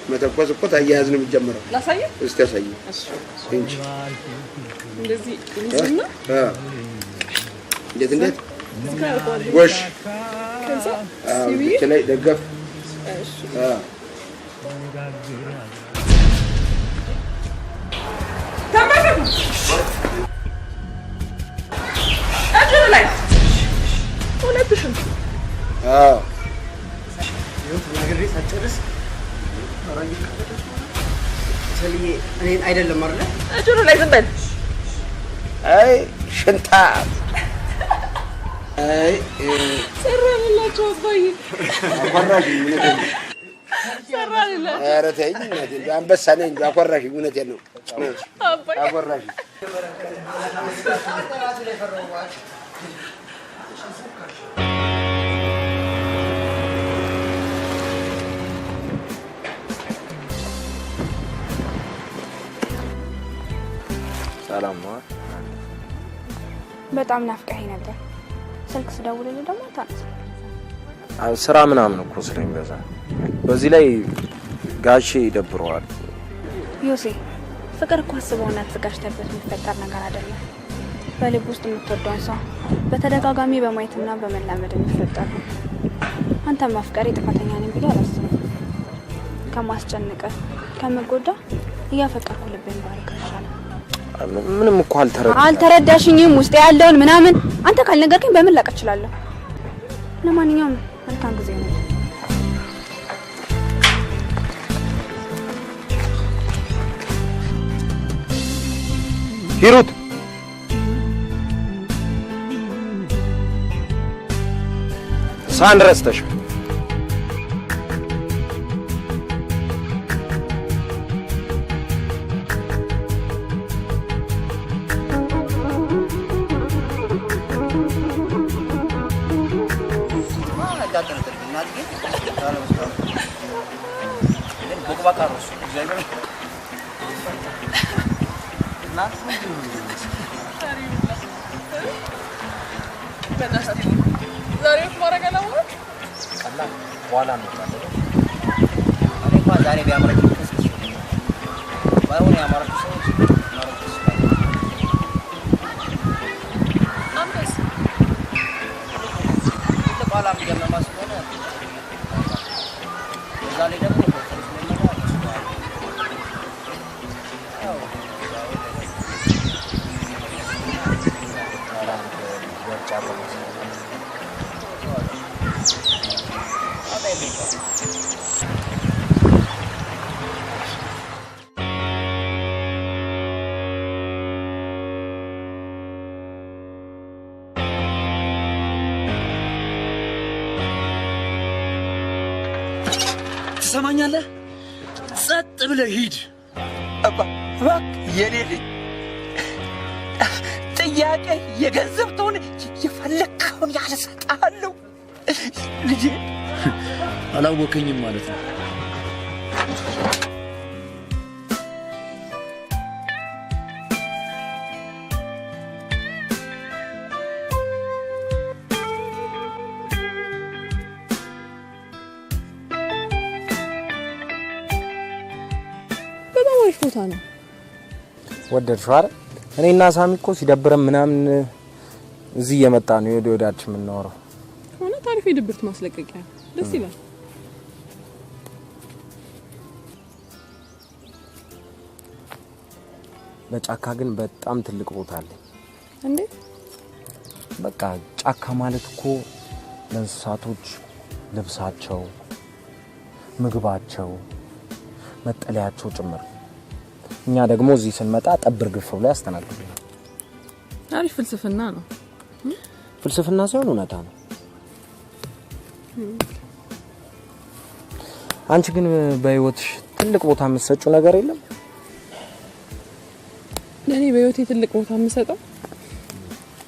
መተኮስ እኮ ታያያዝ ነው የሚጀምረው። ላሳየህ? እስቲ አሳይኝ እንጂ እንደዚህ እንዝና እንዴት ጎሽ እቺ ላይ ደገፍ። እኔን አይደለም አይደል? እጁን ላይ ዝም በል። አይ ሽንጣ አይ ሰራንላችሁ አባዬ። አኮራሽ እውነቴን ነው። ሰራንላችሁ። ኧረ ተይኝ እናቴ፣ አንበሳ ነኝ እንጂ አኮራሽ እውነቴን ነው። አባዬ አኮራሽ ሰላም ነው። በጣም ናፍቀኸኝ ነበር። ስልክ ስደውልልህ ደግሞ ታንስ። ስራ ምናምን እኮ ስለሚበዛ በዚህ ላይ ጋሼ ይደብረዋል። ዮሴ ፍቅር እኮ አስበውና ተዘጋጅተበት የሚፈጠር ነገር አይደለም። በልብ ውስጥ የምትወደውን ሰው በተደጋጋሚ በማየትና በመላመድ የሚፈጠር ነው። አንተ ማፍቀሬ ጥፋተኛ ነኝ ብዬ አላስብም። ከማስጨንቅህ ከምጎዳ እያፈቀርኩ ልቤን ባርክ ይሻላል። ምንም እኮ አልተረዳሽኝም። ውስጥ ያለውን ምናምን አንተ ካልነገርከኝ በምን ላቅ እችላለሁ? ለማንኛውም መልካም ጊዜ ነው። ሂሩት ሳንረስተሽ ዛሬ ቢያምረኝ ባይሆን ያማረች ሰዎች አንተስ ለባላ ምገመማ ስለሆነ ዛሬ ደግሞ ትሰማኛለህ? ጸጥ ብለህ ሂድ። እባክህ የኔ ልጅ ጥያቄ የገንዘብ ትሆን የፈለግከውን ያህል እሰጥሃለሁ። ልጄ አላወከኝም ማለት ነው። ቦታ ነው ወደድሽው አይደል? እኔና ሳሚ እኮ ሲደብረን ምናምን እዚህ የመጣ ነው ወደ ወዳችን የምናወራው። ሆነ ታሪፍ የድብርት ማስለቀቂያ ደስ ይላል። በጫካ ግን በጣም ትልቅ ቦታ አለ። እንዴ? በቃ ጫካ ማለት እኮ ለእንስሳቶች ልብሳቸው፣ ምግባቸው፣ መጠለያቸው ጭምር። እኛ ደግሞ እዚህ ስንመጣ ጠብር ግፍ ብሎ ያስተናግዱናል። አሪፍ ፍልስፍና ነው። ፍልስፍና ሳይሆን እውነታ ነው። አንቺ ግን በህይወትሽ ትልቅ ቦታ የምትሰጪው ነገር የለም? ለኔ በህይወቴ ትልቅ ቦታ የምሰጠው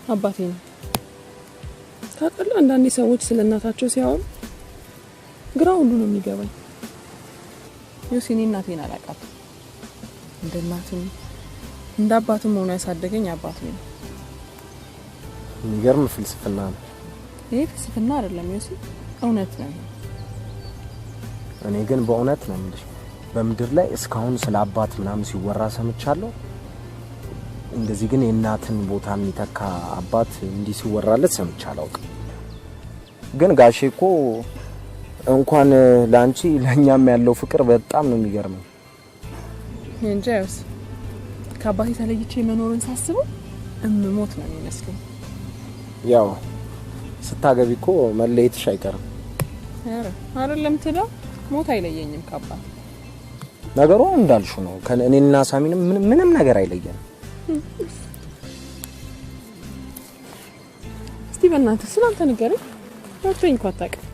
አባቴ ነው። ታውቃለህ፣ አንዳንዴ ሰዎች ስለ እናታቸው ሲያወሩ ግራ ሁሉ ነው የሚገባኝ። ዮሴኔ እናቴን አላውቃትም። እንደ እናትም እንደ አባትም ሆኖ ያሳደገኝ አባቴ ነው። የሚገርም ፍልስፍና ነው። ይሄ ፍልስፍና አይደለም ዮሴ፣ እውነት ነው። እኔ ግን በእውነት ነው የምልሽ፣ በምድር ላይ እስካሁን ስለ አባት ምናምን ሲወራ ሰምቻለሁ። እንደዚህ ግን የእናትን ቦታ የሚተካ አባት እንዲህ ሲወራለት ሰምቼ አላውቅም። ግን ጋሼ እኮ እንኳን ላንቺ ለኛም ያለው ፍቅር በጣም ነው የሚገርመው። እንጃውስ ከአባቴ ተለይቼ መኖርን ሳስበው እምሞት ነው የሚመስለኝ። ያው ስታገቢ እኮ መለየትሽ አይቀርም። አረ አይደለም ትዳ ሞት አይለየኝም ከአባቴ። ነገሩ እንዳልሹ ነው። ከእኔና ሳሚን ምንም ነገር አይለየንም። እስቲ በእናትህ ስላንተ ንገረኝ። ወጥቶኝ እንኳን አታውቅም።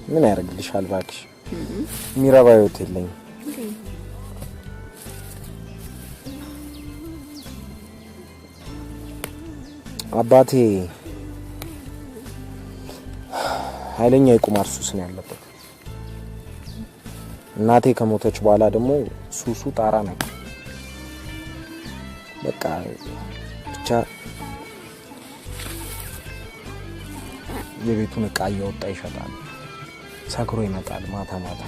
ምን ያደርግልሻል እባክሽ? የሚረባ ህይወት የለኝም። አባቴ ኃይለኛ የቁማር ሱስ ነው ያለበት። እናቴ ከሞተች በኋላ ደግሞ ሱሱ ጣራ ነው። በቃ ብቻ የቤቱን ዕቃ እያወጣ ይሸጣል። ሰክሮ ይመጣል ማታ ማታ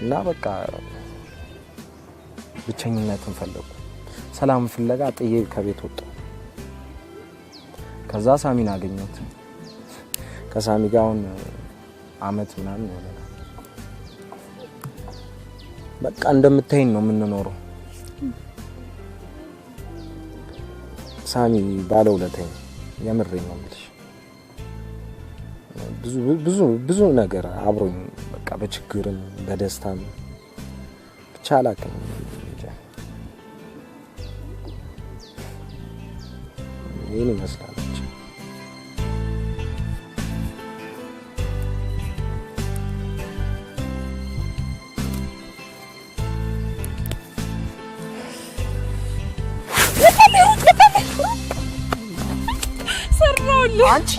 እና በቃ ብቸኝነትን ፈለጉ። ሰላም ፍለጋ ጥዬ ከቤት ወጣሁ። ከዛ ሳሚን አገኘሁት። ከሳሚ ጋር አሁን አመት ምናምን ሆነ። በቃ እንደምታይኝ ነው የምንኖረው። ሳሚ ባለውለታዬ የምሬን ነው የምልሽ። ብዙ ነገር አብሮኝ በቃ በችግርም በደስታም ብቻ አላውቅም። ይሄን ይመስላል። ይሁንልህ አንቺ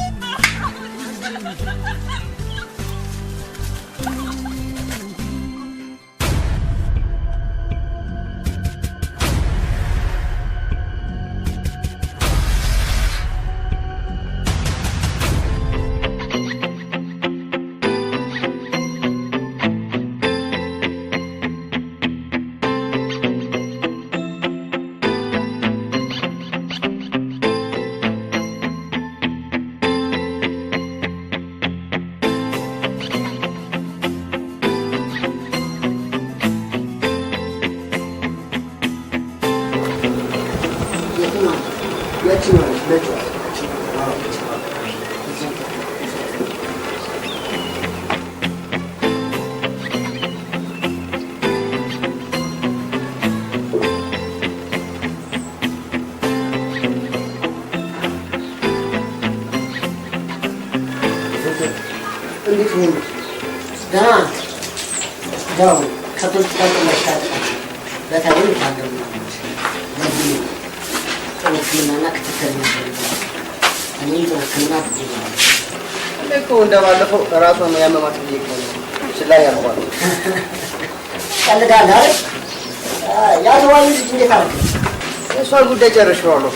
እንዴት ነው? ደህና ያው ከቶች ታጠላሽታ በታዲያ ታገሩ ለዚህ ሕክምናና ክትትል እኔም ሕክምና እኮ እንደባለፈው ራሷን ያመማት ብዬ እኮ ነው ችላ ያልኳት። ቀልዳለህ አይደል? ያተዋል ልጅ እንዴት አደረገ? እሷን ጉዳይ ጨርሼዋለሁ።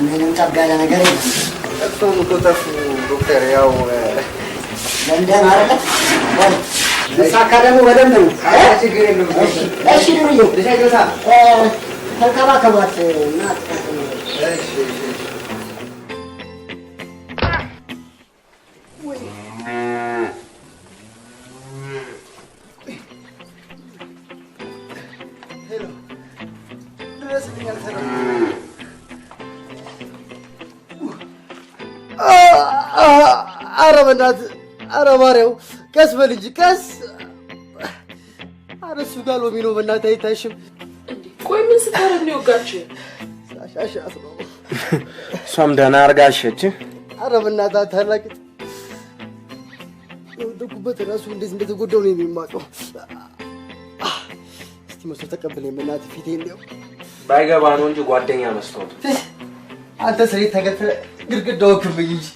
ምንም ጠብ ያለ ነገር የለም። እሱም እኮ ጠፉ ዶክተር ያው ለንደን አይደለ? ሳካ ደግሞ በደንብ ነው። ችግር የለም። እሺ ድርዬ ተንከባከቧት እና ኧረ በእናትህ ኧረ ማርያው ቀስ በል እንጂ ቀስ። ኧረ እሱ ጋር ሎሚ ነው በእናትህ አይታሽም። ቆይ ምን ስታረግ ነው የወጋችህ? ሳሻሻት ነው። እሷም ደህና አድርጋ አሸችህ። ኧረ በእናትህ አታላቅጥ። የወደኩበት እራሱ እንዴት እንደተጎዳው ነው የሚማቀው። እስቲ መስሎ ተቀበለኝ በእናትህ ፊቴ እንዲያው ባይገባ ነው እንጂ ጓደኛ መስሎት አንተ ስሬት ተገትረህ ግድግዳው ክብኝ እንጂ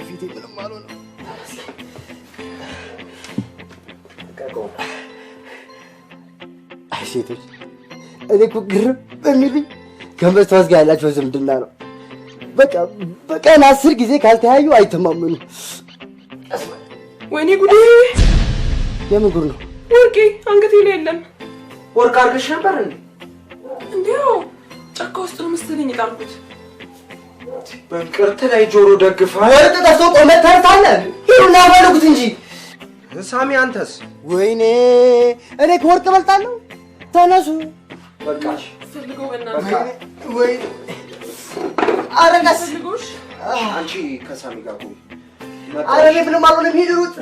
ፊቴ ምንም አልሆነም። አይ ሴቶች እኔ እኮ ግርም በሚሉኝ ከመስታወት ጋር ያላቸው ዝምድና ነው። በቃ በቀን 10 ጊዜ ካልተያዩ አይተማመኑ። ወይኔ ጉዴ! የምን ጉድ ነው? ወርቄ አንገቴ ላይ የለም። ወርቅ አድርገሽ ነበር እንዴ? እንዴው ጫካ ውስጥ ነው መሰለኝ የጣልኩት። በእንቅርት ላይ ጆሮ ደግፋ ወርቅ ጠፍቶ ቆመት ታርታለህ። ይሁን ያፈልጉት እንጂ ሳሚ አንተስ? ወይኔ እኔ ከወርቅ እበልጣለሁ። ተነሱ በቃሽ። ፈልገው በእናትህ ወይ አረጋስ ፈልገውሽ አንቺ ከሳሚ ጋር ቆይ። አረ እኔ ምንም አልሆነም። ሂድ ሩጥ።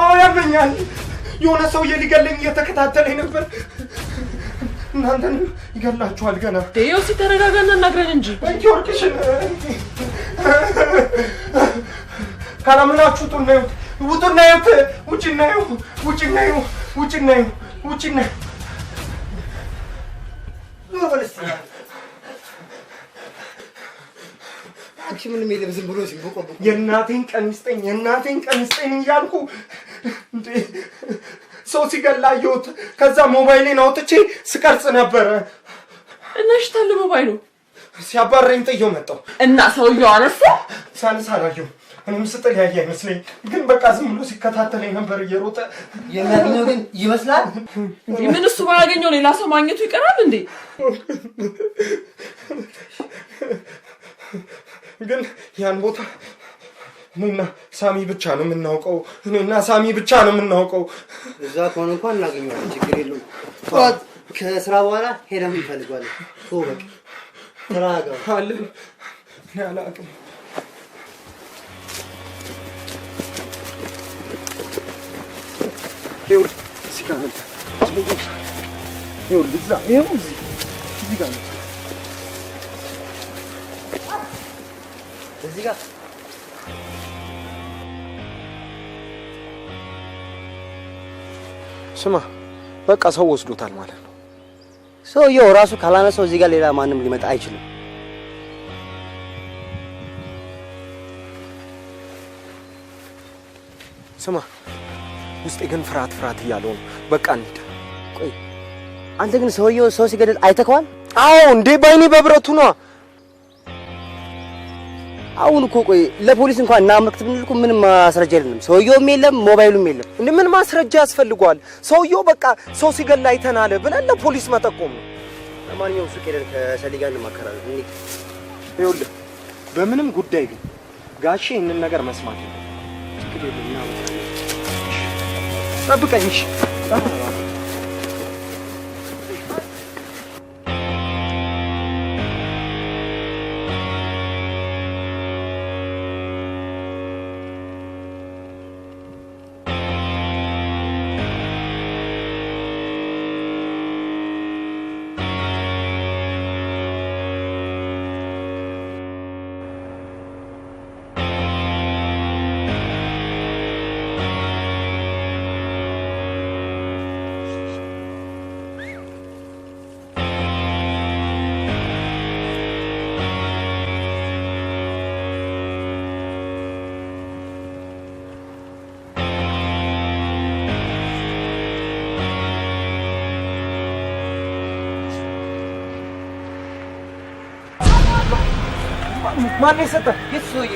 አዎ ያመኛል። የሆነ ሰውዬ ሊገለኝ እየተከታተለኝ ነበር። እናንተን ይገላችኋል ገና። ዴዮ ሲተረጋጋና እናግረን እንጂ ወርቅሽን ካላምናችሁ ውጡና እዩት። ውጭና እዩ። ምንም የለም ዝም ብሎ ሲቦቆቦ የእናቴን ቀሚስ ስጠኝ እያልኩ እንዴ ሰው ሲገላየሁት። ከዛ ሞባይሌን አውጥቼ ስቀርጽ ነበረ። እና ሽታለ ሞባይሉ ሲያባረኝ ጥዬው መጣሁ። እና ሰውየው አነሳ ሳንስ አላየሁ። እኔም ስጥል ያየ አይመስለኝ፣ ግን በቃ ዝም ብሎ ሲከታተለኝ ነበር እየሮጠ። የሚያገኘው ግን ይመስላል እንዴ ምን እሱ ባያገኘው ሌላ ሰው ማግኘቱ ይቀራል እንዴ? ግን ያን ቦታ እኔና ሳሚ ብቻ ነው የምናውቀው። እዛ ከሆነ እንኳን እናገኘዋለን፣ ችግር የለውም። ጠዋት ከስራ በኋላ ሄደን እንፈልገዋለን። በቃ ተራጋ አለ እኔ አላውቅም። ይኸውልህ እዚህ ጋር ነው። ይኸውልህ እዚህ ጋር ነው። እዚህ ጋር ስማ፣ በቃ ሰው ወስዶታል ማለት ነው። ሰውየው ራሱ ካላነሳው እዚህ ጋር ሌላ ማንም ሊመጣ አይችልም። ስማ፣ ውስጤ ግን ፍርሃት እያለው ነው። በቃ እንሂድ። ቆይ አንተ ግን ሰውየው ሰው ሲገድል አይተከዋል? አዎ እንዴ፣ ባይኔ በብረቱ ነው። አሁን እኮ ቆይ ለፖሊስ እንኳን እናመልክት ብንል እኮ ምንም ማስረጃ የለንም። ሰውየውም የለም ሞባይሉም የለም። እንዴ ምን ማስረጃ ያስፈልገዋል? ሰውየው በቃ ሰው ሲገላ አይተናል ብለን ለፖሊስ መጠቆም ነው። ለማንኛውም ሱቅ ሄደን ከሰሊ ጋር እንማከራለን። ይኸውልህ በምንም ጉዳይ ግን ጋሼ ይህንን ነገር መስማት የለም። ችግር የለም። ጠብቀኝ እሺ። ማን የሰጠህ? የት ሰውዬ?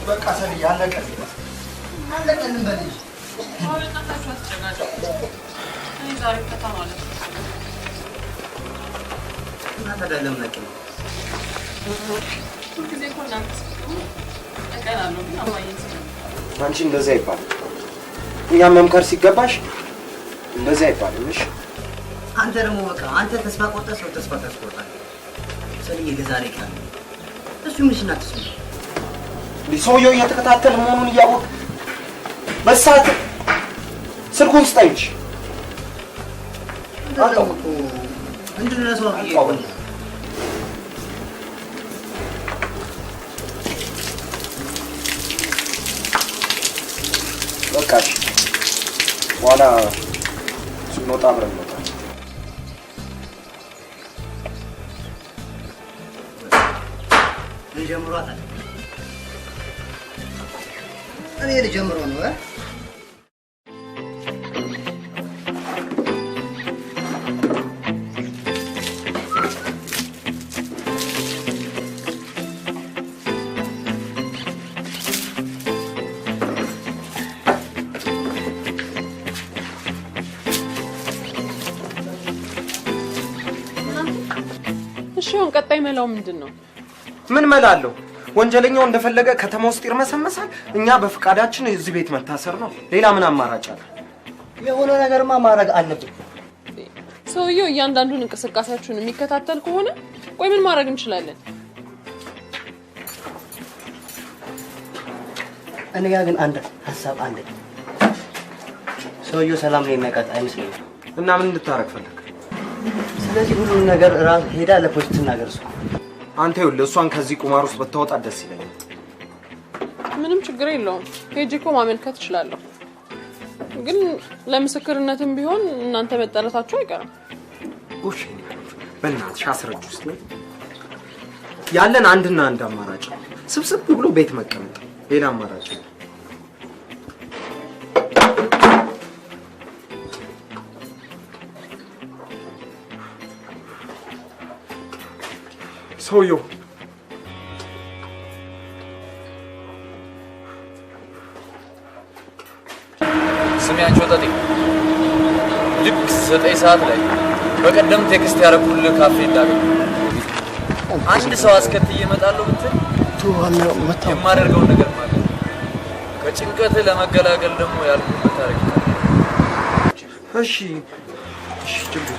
በቃ ሰል ያለቀ አለቀልን በልጅ አሁንታችሁ አትጨቃጨቁ። እኔ ዛሬ ከተማ አለ እና ተደለም ነቅ ነው ሁልጊዜ እኮ እናንተ እቀናለሁ፣ ግን አማየን አንቺ እንደዛ ይባላል። እኛም መምከር ሲገባሽ እንደዛ ይባላል። እሺ አንተ ደግሞ በቃ አንተ ተስፋ ቆርጠህ ሰው ተስፋ ታስቆርጣለህ። ሰልዬ ለዛሬ ቀን እሱ ምንሽ እናትስ ሰውየው እየተከታተለ መሆኑን እያወቅህ በሰዓት ስልኩን ስጠኝ እንጂ ምንድን ነው ሰው ይቆም በቃ በኋላ ስንወጣ አብረን እንወጣለን። ልጀምሯታል። እኔ ልጀምሮ ነው ለማንኛውም ቀጣይ መላው ምንድነው? ምን መላለው? ወንጀለኛው እንደፈለገ ከተማ ውስጥ ይርመሰመሳል። እኛ በፍቃዳችን እዚህ ቤት መታሰር ነው። ሌላ ምን አማራጭ አለ? የሆነ ነገርማ ማድረግ አለብን። ሰውየው እያንዳንዱን እንቅስቃሴያችሁን የሚከታተል ከሆነ ቆይ ምን ማድረግ እንችላለን? እኔ ጋር ግን አንድ ሀሳብ አለ። ሰውየው ሰላም ላይ የሚያውቃት አይመስለኝም። እና ምን እንድታረግ ፈለግ? ስለዚህ ሁሉ ነገር ራስ ሄዳ ለፖሊስ ትናገር። አንተ ይኸውልህ እሷን ከዚህ ቁማር ውስጥ ብታወጣ ደስ ይለኛል። ምንም ችግር የለውም። ሄጄ እኮ ማመልከት እችላለሁ። ግን ለምስክርነትም ቢሆን እናንተ መጠረታችሁ አይቀርም። እሺ በእናትሽ አስረጅ ውስጥ ያለን አንድና አንድ አማራጭ ስብስብ ብሎ ቤት መቀመጥ፣ ሌላ አማራጭ ሰውየው ስሚያቸው ወጣቴ ልክ 9 ሰዓት ላይ በቀደም ቴክስት ያደረኩልህ ካፌ እንዳገኝ አንድ ሰው አስከትዬ እመጣለሁ ብትል የማደርገውን ነገር ማለት ከጭንቀት ለመገላገል ደግሞ ያልኩበት ታሪክ። እሺ እሺ ችግር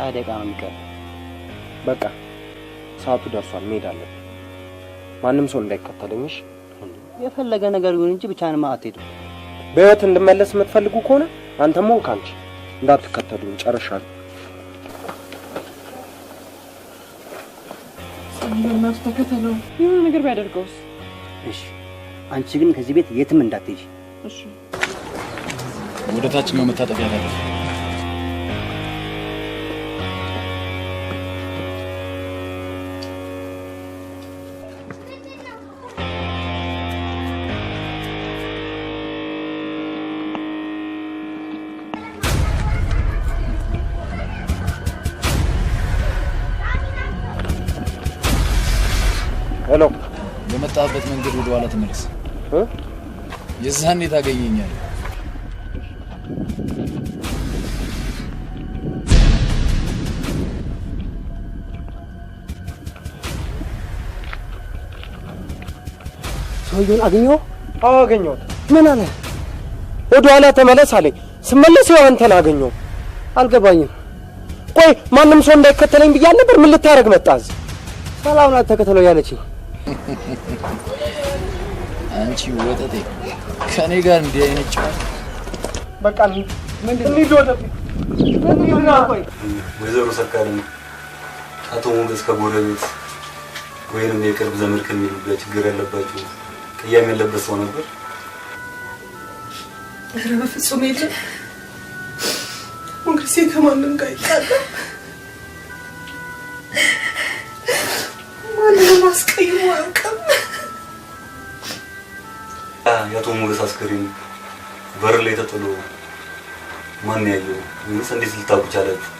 ደቂቃ ነው የሚቀር። በቃ ሰዓቱ ደርሷል፣ መሄድ አለብን። ማንም ሰው እንዳይከተለኝሽ። የፈለገ ነገር ይሁን እንጂ ብቻህንማ አትሄድም። በህይወት እንድመለስ የምትፈልጉ ከሆነ አንተም ሆንክ አንቺ እንዳትከተሉኝ። ጨርሻለሁ። በእናትህ ተከተለው። የሆነ ነገር ቢያደርገውስ? እሺ አንቺ ግን ከዚህ ቤት የትም እንዳትሄጂ። እሺ ወደ ታችኛው መታጠቢያ ያለ ሄሎ፣ በመጣበት መንገድ ወደ ኋላ ተመለስ። የዛኔ ታገኘኛለህ። ሰውዬውን አገኘው? አዎ አገኘሁት። ምን አለ? ወደ ኋላ ተመለስ አለኝ። ስመለስ ያው አንተን አገኘው። አልገባኝም። ቆይ ማንም ሰው እንዳይከተለኝ ብያለሁ ነበር። ምን ልታረግ መጣህ? ሰላም ናት ተከተለው ያለችኝ። አንቺ ወጠጤ ከኔ ጋር እንዲህ አይነት ጫፍ በቃ እንሂድ ወደፊት። ወይዘሮ ሰርካለም አቶ ሞገስ ከጎረቤት ወይንም የቅርብ ዘመድ ከሚሉ ጋር ችግር ያለባቸው ቅያሜ ያለበት ሰው ነበር? ኧረ በፍጹም የለም። ሞገሴ ከማንም ጋር ይጣላል። ማንንም አስቀይሞ አያውቅም። የአቶ ሞገስ አስከሬን በር ላይ ተጥሎ ማን ያየው? ወይስ እንዴት ልታውቁ ቻላችሁ?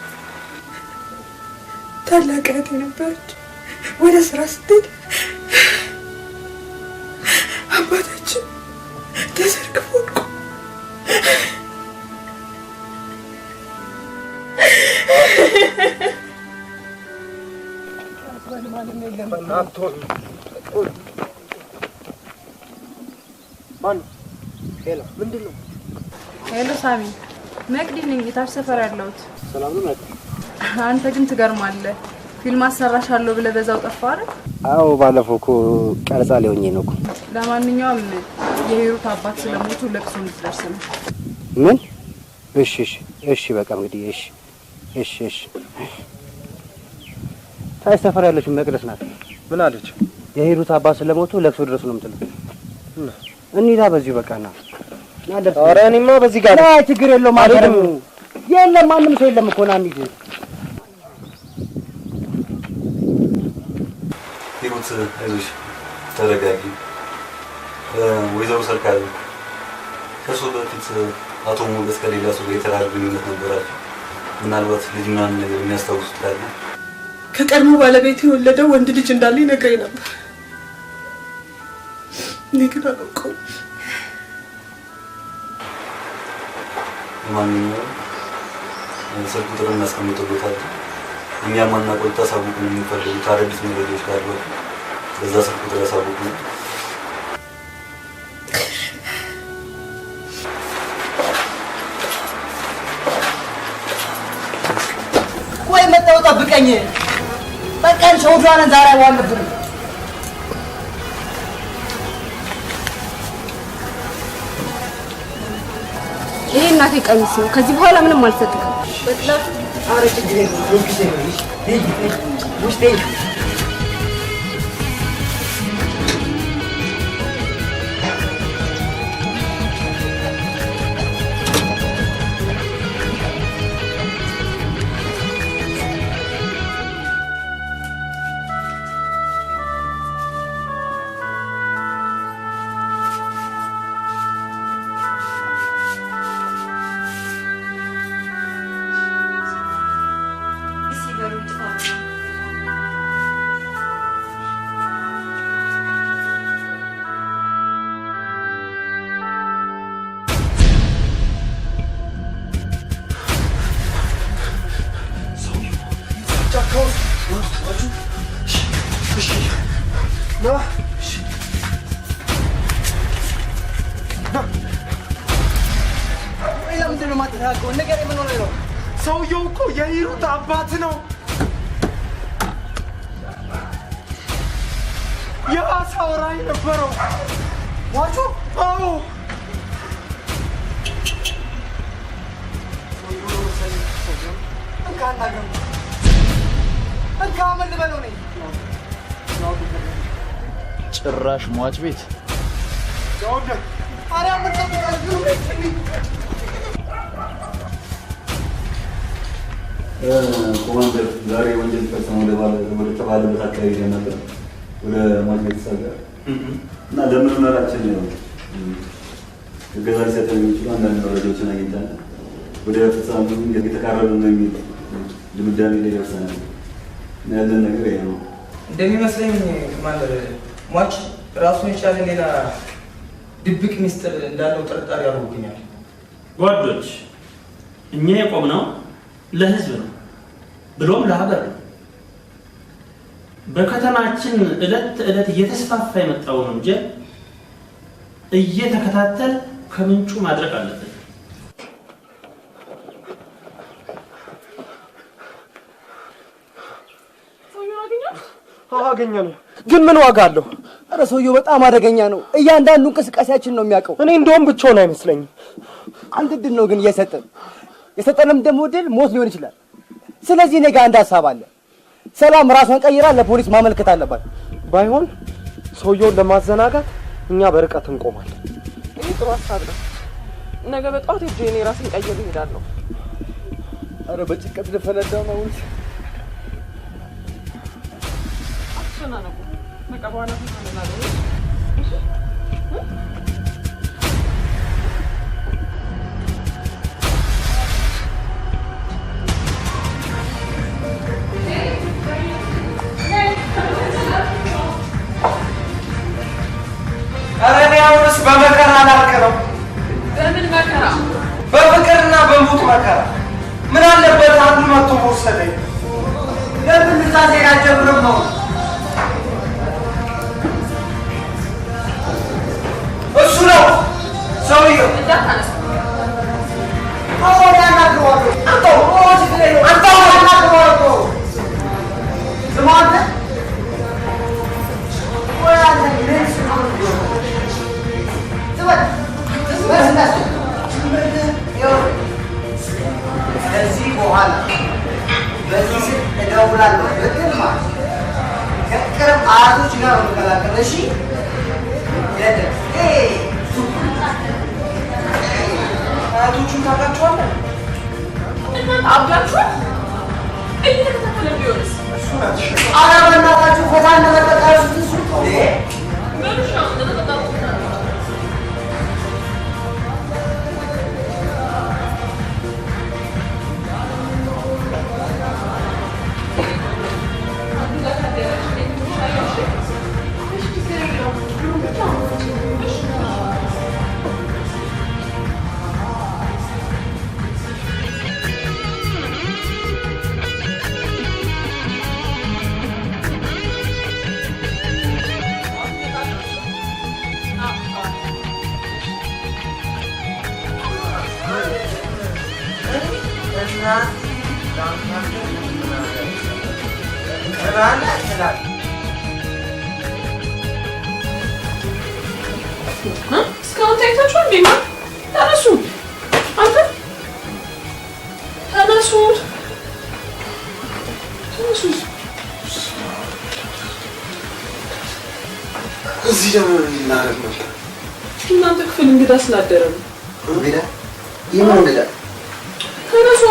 ታላቅ እህቴ ነበረች። ወደ ስራ ስትሄድ አባታችን ተዘርግፎ ወድቆ ሄሎ፣ ምንድን ነው? ሄሎ ሳሚ፣ መቅዲ ነኝ። የታች ሰፈር ያለሁት። ሰላም ነው መቅዲ? አንተ ግን ትገርማለህ። ፊልም አሰራሻለሁ ብለህ በዛው ጠፋህ አይደል? አዎ ባለፈው እኮ ቀረጻ ላይ ሆኜ ነው እኮ። ለማንኛውም የሂሩት አባት ስለሞቱ ለቅሶ እንድትደርስ ነው። ምን? እሺ እሺ እሺ፣ በቃ እንግዲህ እሺ እሺ እሺ። ታች ሰፈር ያለችው መቅደስ ናት። ምን አለች? የሂሩት አባት ስለሞቱ ለቅሶ ድረሱ ነው የምትለው። እንሂዳ በዚሁ በቃ ና ናደር። ኧረ እኔማ በዚህ ጋር ላይ ችግር የለውም። አይደለም የለም ማንም ሰው የለም እኮ ና እንሂድ። ሂሩት አይዞሽ፣ ተረጋጊ። ወይዘሮ ሰርካለም ከእርሶ በፊት አቶ ሞገስ ከሌላ ሰው ጋር የተራራ ግንኙነት ነበራቸው? ምናልባት ልጅ ምናምን ነገር የሚያስታውሱት ካለ? ከቀድሞ ባለቤት የወለደው ወንድ ልጅ እንዳለ ይነግረኝ ነበር። እኔ ግን አላውቀውም። ማንኛውም ስልክ ቁጥር እናስቀምጥበታል። እኛም አናቆይ ታሳውቁን የሚፈልጉት አዳዲስ መረጃዎች ካሉ በዛ ስልክ ቁጥር ያሳውቁን። ቆይ መጣሁ ጠብቀኝ። በቀን ሸውዷን ዛሬ አዋልብኝ። ይሄ እናቴ ቀሚስ ነው። ከዚህ በኋላ ምንም አልሰጥም። በጥላት አረጭ ግሬ ነው ጊዜ ነው ውስጤ ሰውየው እኮ የሂሩት አባት ነው። የአሳው ራዕይ ነበረው ሟቹ። አዎ ጭራሽ ሟች ቤት ኮማንደር ዛሬ ወንጀል ፈጽሞ ወደ ተባለበት አካባቢ ነበር ወደ ሟች ቤተሰብ ጋር እና ለምርመራችን እገዛ ሊሰጠን የሚችሉ አንዳንድ መረጃዎችን አግኝተናል። ወደ ፍጻሜው የተቃረበ ነው የሚል ድምዳሜ ላይ ደርሰናል። ያለን ነገር ይሄ ነው እንደሚመስለኝ። ኮማንደር ሟች ራሱን የቻለ ሌላ ድብቅ ሚስጥር እንዳለው ጥርጣሬ ያደርጉኛል። ጓዶች፣ እኛ የቆምነው ለህዝብ ነው ብሎም ለሀገር ነው። በከተማችን ዕለት ተዕለት እየተስፋፋ የመጣውን ወንጀል እየተከታተል ከምንጩ ማድረግ አለብን። አገኘነው፣ ግን ምን ዋጋ አለው? ኧረ ሰውየው በጣም አደገኛ ነው። እያንዳንዱ እንቅስቃሴያችን ነው የሚያውቀው። እኔ እንደውም ብቻውን አይመስለኝም። አንድ ድል ነው ግን የሰጠንም ደግሞ ድል ሞት ሊሆን ይችላል። ስለዚህ እኔ ጋር አንድ ሀሳብ አለ። ሰላም ራሷን ቀይራ ለፖሊስ ማመልከት አለባት። ባይሆን ሰውየውን ለማዘናጋት እኛ በርቀት እንቆማለን። ይህ ጥሩ ሀሳብ ነው። ነገ በጠዋት ሄጄ እኔ ራሴን ቀይሬ እሄዳለሁ። ኧረ በጭንቀት ልፈነዳው ነው። አትጨናነቁ። በቃ በኋላ ተናናለ። አሁንስ በመከራ ላልክ ነው። በምን መከራ? በፍቅርና በሞት መከራ። ምን አለበት አንዱ መጥቶ ወሰደኝ። ለምን ዛሬ አጀብረም ነው እሱ ነው ሰውየው። እንዳታነሳ። አሁን ያናግረዋለሁ። አንተው ያናግረዋለሁ። ስማንተ ወያለ ለስ ነው ከዚህ በኋላ በዚህ ስልክ እደውላለሁ ብትል ማለት ከቅርብ አያቶች ጋር ነው የምቀላቀል። እሺ አያቶቹን ታውቃቸዋለህ? እናንተ አብዳችኋል? እየተከታተለ ቢሆንስ? ኧረ በእናታችሁ ፈታ እንደመጠጣችሁ ትሱ ምንሻ እንደተጠጣሁ ስራና ይላል እስካሁን ታይታችሁ እንዴ? ተነሱ አንተ ተነሱ ተነሱ። እዚህ ደግሞ እናረግ ነበር። እናንተ ክፍል እንግዳ ስላደረ ነው። እንግዳ የምን እንግዳ? ተነሱ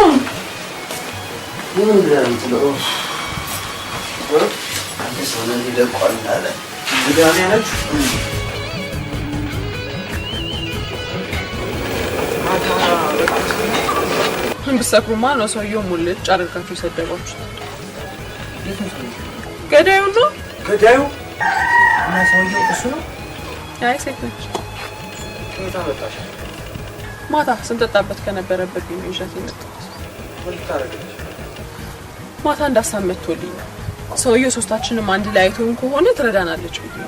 የምን እንግዳ ነው? አንተ ሰው ነህ ይደቋል አለ እንግዳ ነው ያለችው። ብትሰክሩማ ነው ሰውየው ሙልጭ አድርጋችሁ የሰደባችሁት። ገዳዩ ነው ገዳዩ እና ሰውየው እሱ ነው? አይ ሴት ነች። ማታ ስንጠጣበት ከነበረበት ነው ይዣት የመጣሁት። ማታ እንዳሳመጥቶልኝ ሰውየው ሶስታችንም አንድ ላይ አይቶን ከሆነ ትረዳናለች ብዬ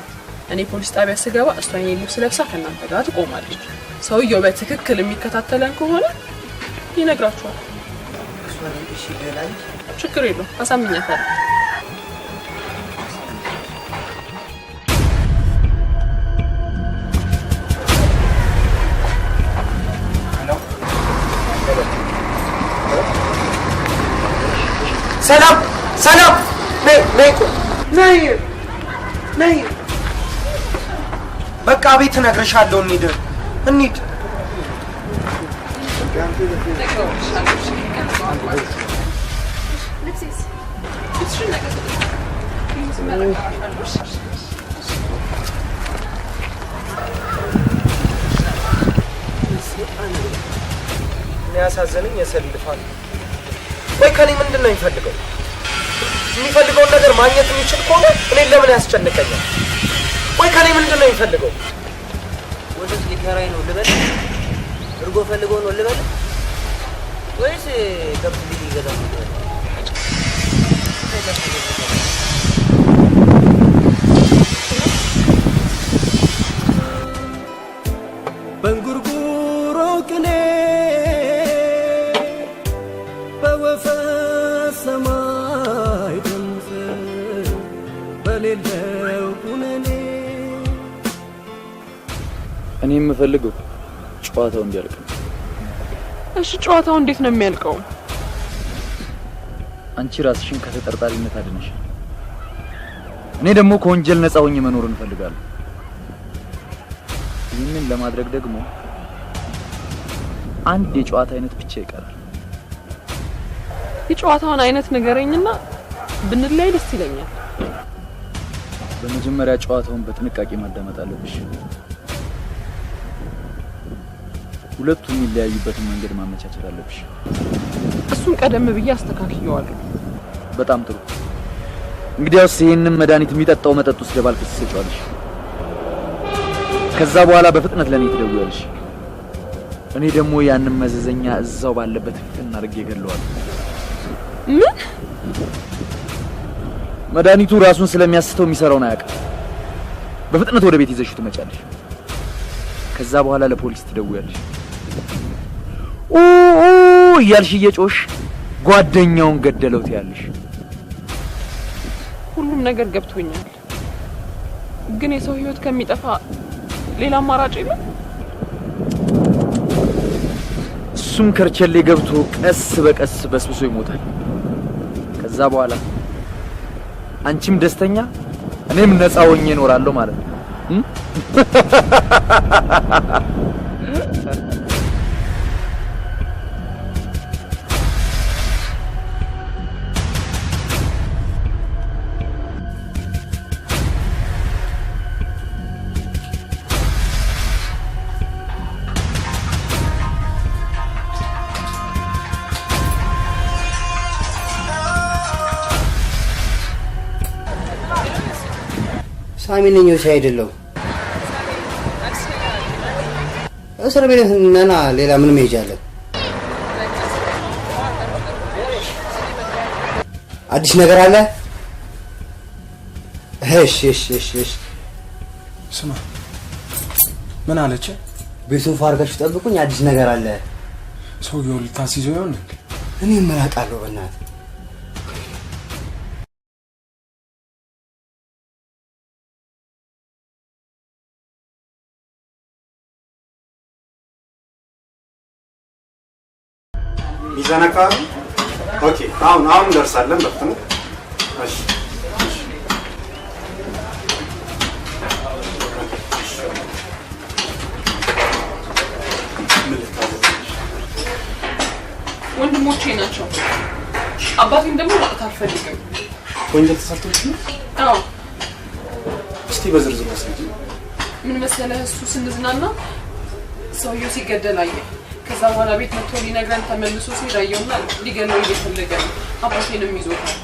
እኔ ፖሊስ ጣቢያ ስገባ እሷ የኔ ልብስ ለብሳ ከእናንተ ጋር ትቆማለች። ሰውየው በትክክል የሚከታተለን ከሆነ ይነግራችኋል። ችግር የለውም አሳምኛታለሁ። ሰላም ሰላም ነይ በቃ ቤት እነግርሻለሁ። እንሂድ ያሳዘነኝ የሰልፋል። ወይ ከኔ ምንድን ነው የሚፈልገው? የሚፈልገውን ነገር ማግኘት የሚችል ከሆነ እኔን ለምን ያስጨንቀኛል? ወይ ከኔ ምንድን ነው የሚፈልገው? ወደስ ሊከራይ ነው ልበል? እርጎ ፈልጎ ነው ልበል? ወይስ ከብት ሊገዛ ነው? በእንጉርጉሮ ቅኔ በወፈ ሰማይ ድምፅ በሌለው ኩነኔ እኔ የምፈልገው ጨዋታው እንዲያልቅ ነው። እሺ ጨዋታው እንዴት ነው የሚያልቀው? አንቺ ራስሽን ከተጠርጣሪነት አድነሽ፣ እኔ ደግሞ ከወንጀል ነፃ ሆኜ መኖር እንፈልጋለሁ። ይህንን ለማድረግ ደግሞ አንድ የጨዋታ አይነት ብቻ ይቀራል። የጨዋታውን አይነት ንገረኝና ብንለያይ ደስ ይለኛል። በመጀመሪያ ጨዋታውን በጥንቃቄ ማዳመጥ አለብሽ። ሁለቱም የሚለያዩበትን መንገድ ማመቻቸት አለብሽ። እሱን ቀደም ብዬ አስተካክየዋለሁ። በጣም ጥሩ። እንግዲያውስ ይሄንን መድኃኒት የሚጠጣው መጠጥ ውስጥ ደባልቀሽ ትሰጪዋለሽ። ከዛ በኋላ በፍጥነት ለኔ ትደውያለሽ። እኔ ደግሞ ያንን መዘዘኛ እዛው ባለበት ፍን አድርጌ እገለዋለሁ። ምን? መድኃኒቱ ራሱን ስለሚያስተው የሚሰራውን አያውቅም። በፍጥነት ወደ ቤት ይዘሽው ትመጫለሽ። ከዛ በኋላ ለፖሊስ ትደውያለሽ። እያልሽ እየጮሽ ጓደኛውን ገደለው ትያለሽ። ሁሉም ነገር ገብቶኛል፣ ግን የሰው ህይወት ከሚጠፋ ሌላ አማራጭ የለም። እሱም ከርቸሌ ገብቶ ቀስ በቀስ በስብሶ ይሞታል። ከዛ በኋላ አንቺም ደስተኛ እኔም ነፃ ሆኜ እኖራለሁ ማለት ነው። ሳሚ ነኝ ወይስ አይደለም? እስር ቤት ነና ሌላ ምን መሄጃለን? አዲስ ነገር አለ? እሺ ስማ፣ ምን አለች? ቤቱን ፋርጋችሁ ጠብቁኝ፣ አዲስ ነገር አለ። ሰውየው ልታስይዘው ይሆን? እኔ ምን አውቃለሁ በእናትህ ሚዛን አካባቢ ኦኬ። አሁን እንደርሳለን በፍጥነት። እሺ ወንድሞቼ ናቸው። አባቴን ደግሞ ማጣት አልፈልግም። ወንጀል ተሰርቶች ነው? አዎ። እስቲ በዝርዝር አስረጂ። ምን መሰለህ፣ እሱ ስንዝናና ሰውየው ሲገደል አየ። ከዛ በኋላ ቤት መጥቶ ሊነግረን ተመልሶ ሲሄድ አየውና ሊገለው እየፈለገ ነው። አባቴንም ይዞታል።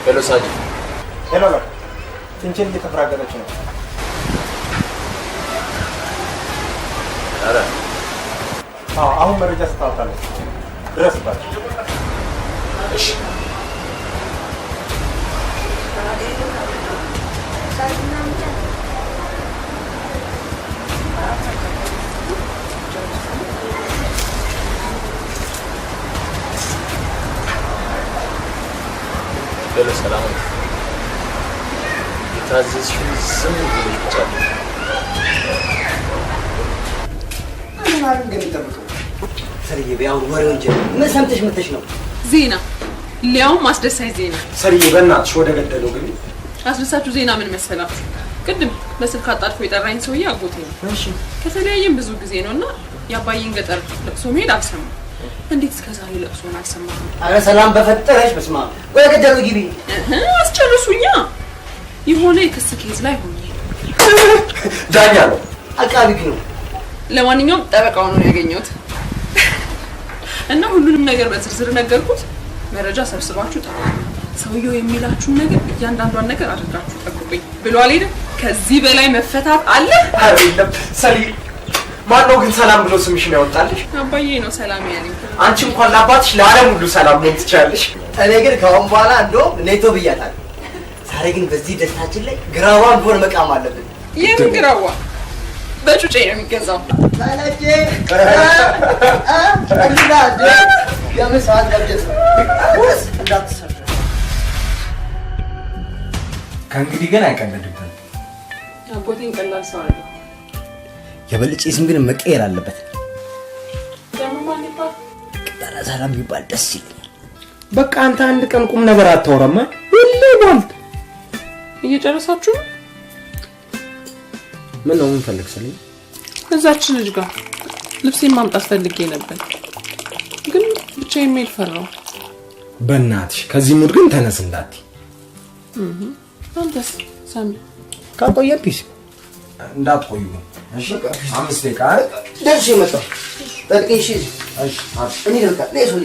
ሄሎ ሳጅ። ሄሎ በቃ ጭንጭል እየተፈራገጠች ነው። አረ አሁን መረጃ ስታወጣለች ድረስባቸው። እሺ ሄሎ ሰላም። የታዘዝሽውን ዝም ብለሽ ብቻ ምናምን ግን ይጠብቀው። ሰርዬ ቢያው ወሬውን ጀምር። ምን ሰምተሽ መተሽ ነው? ዜና ሊያውም አስደሳች ዜና። ሰርዬ በእናትሽ ወደ ገደለው ግን አስደሳችሁ ዜና ምን መሰላችሁ? ቅድም በስልክ አጣድፎ የጠራኝ ሰውዬ አጎቴ ነው። እሺ ከተለያየን ብዙ ጊዜ ነውና የአባዬን ገጠር ለቅሶ መሄድ አልሰማም። እንዴት እስከዛሬ ለቅሶን አልሰማህም? አረ ሰላም በፈጠረሽ በስማ ወደ ገደለው ግቢ። አስጨርሱኛ። የሆነ የክስ ኬዝ ላይ ሆኜ ዳኛ ነው አቃቢ ነው። ለማንኛውም ጠበቃው ነው ያገኘሁት እና ሁሉንም ነገር በዝርዝር ነገርኩት። መረጃ ሰብስባችሁ ጠብቁ፣ ሰውየው የሚላችሁን ነገር እያንዳንዷን ነገር አድርጋችሁ ጠብቁኝ ብሎ አልሄድም። ከዚህ በላይ መፈታት አለ? አረ የለም ሰሊ። ማነው ግን ሰላም ብሎ ስምሽን ያወጣልሽ? አባዬ ነው ሰላም ያለኝ። አንቺ እንኳን ለአባትሽ ለዓለም ሁሉ ሰላም ነው ትችያለሽ። እኔ ግን ከአሁን በኋላ እንደውም ኔቶ ብያታለሁ። ዛሬ ግን በዚህ ደስታችን ላይ ግራዋን ቢሆን መቃም አለብን። የምን ግራዋ? በጩጬ ነው የሚገዛው። ታላጄ የምን ሰዓት ገብጀት ነው ወስ እንዳትሰራ። ከእንግዲህ ግን አይቀለድብን። አጎቴን ቀላል ሰው አይደለም። የበልጬ ስም ግን መቀየር አለበት። ደግሞ ማን ይባል? ቅጠላ ሰላም ይባል ደስ ይለኛል። በቃ አንተ አንድ ቀን ቁም ነገር አታወራማ። ሁሌ ቦልት እየጨረሳችሁ ነው? ምን ነው ምን ፈልግ ሰለኝ? እዛች ልጅ ጋር ልብሴን ማምጣት ፈልጌ ነበር፣ ግን ብቻዬን መሄድ ፈራሁ። በእናትሽ ከዚህ ሙድ ግን ተነስ እንዳትይ። አንተስ ሳሚ? ካቆየን ፒስ እንዳትቆዩ። እሺ 5 ደቂቃ ደርሼ መጣሁ። ጠቅሽ እሺ እኔ ልካ ለሶሊ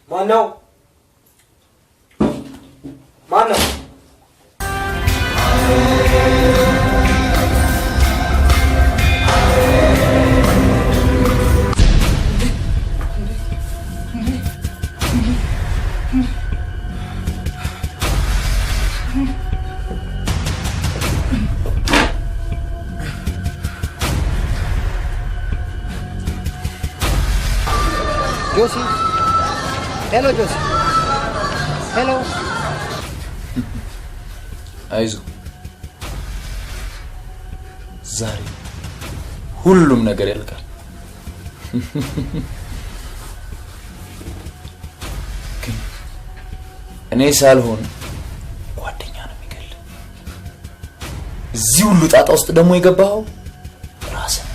ማነው? ጆሲ ሄሎ ጆሲ ሄሎ አይዞ ዛሬ ሁሉም ነገር ያልቃል። ግን እኔ ሳልሆን ጓደኛ ነው የሚገል። እዚህ ሁሉ ጣጣ ውስጥ ደግሞ የገባው ራስህ።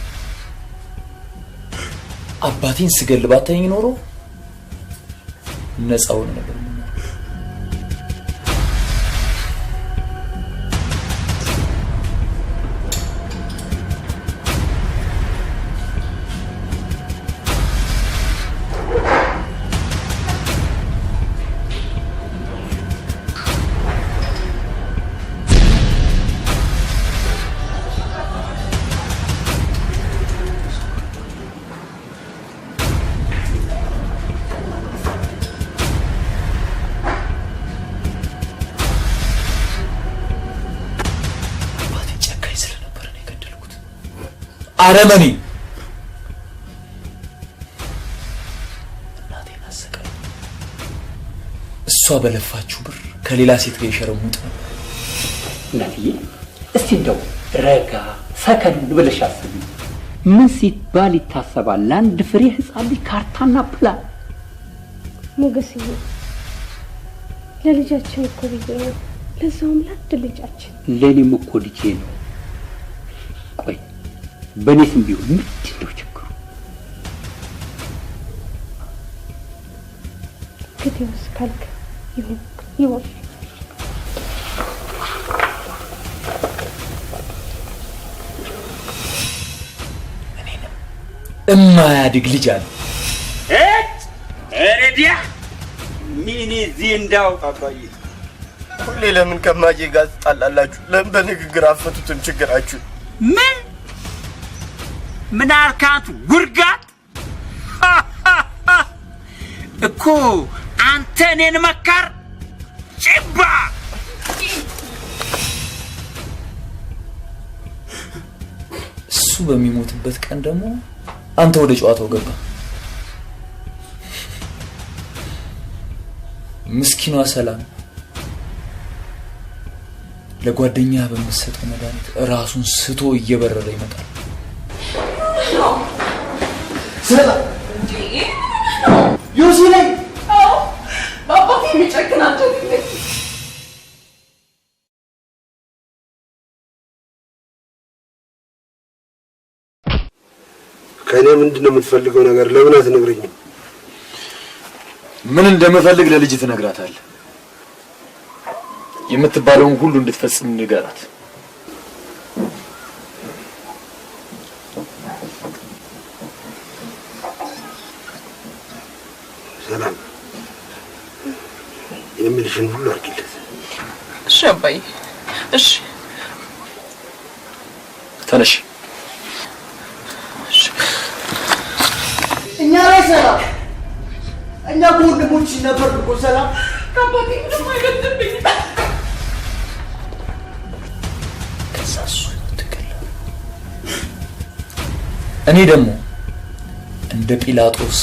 አባቴን ስገል ባታየኝ ኖሮ ነፃውን ነበር። አረመኔ እናቴን አሰቃይ። እሷ በለፋችሁ ብር ከሌላ ሴት ጋር ይሸረሙጥ ነበር። እናትዬ እስቲ እንደው ረጋ ሰከን ብለሽ አስቢ። ምን ሲባል ይታሰባል? ለአንድ ፍሬ ህፃን ልጅ ካርታና ፕላን። ሞገስዬ ለልጃችን እኮ ብዬ ነው። ለዛውም ለአንድ ልጃችን። ለእኔም እኮ ልጄ ነው። ቆይ በእኔ ስም ቢሆን ምንድን ነው ችግሩ? ግዴውስ ካልክ ይሁን ይሁን። እማያድግ ልጅ አለ። ረዲያ ምን እዚህ እንዳው አባዬ ሁሌ ለምን ከማዬ ጋር ትጣላላችሁ? ለምን በንግግር አፈቱትን ችግራችሁ? ምን አልካት? ጉርጋት እኮ አንተ እኔን መካር ጭባ። እሱ በሚሞትበት ቀን ደግሞ አንተ ወደ ጨዋታው ገባ። ምስኪኗ ሰላም ለጓደኛ በመሰጠው መድኃኒት ራሱን ስቶ እየበረረ ይመጣል። ሰላም ዩሲ ላይ አባቴ የሚጨክናቸው ከእኔ ምንድን ነው የምትፈልገው ነገር? ለምን አትነግረኝም? ምን እንደምፈልግ ለልጅ ትነግራታለህ። የምትባለውን ሁሉ እንድትፈጽም ንገራት። ሰላም የምልሽን ሁሉ አድርጊለት። እሺ አባዬ እሺ። ተነሽ። እኛ ላይ ሰላም እኛ ወንድሞች ነበር እኮ ሰላም። ከአባቴ ምንም አይበልጥብኝ። ከዛ እሱ ተገለለ። እኔ ደግሞ እንደ ጲላጦስ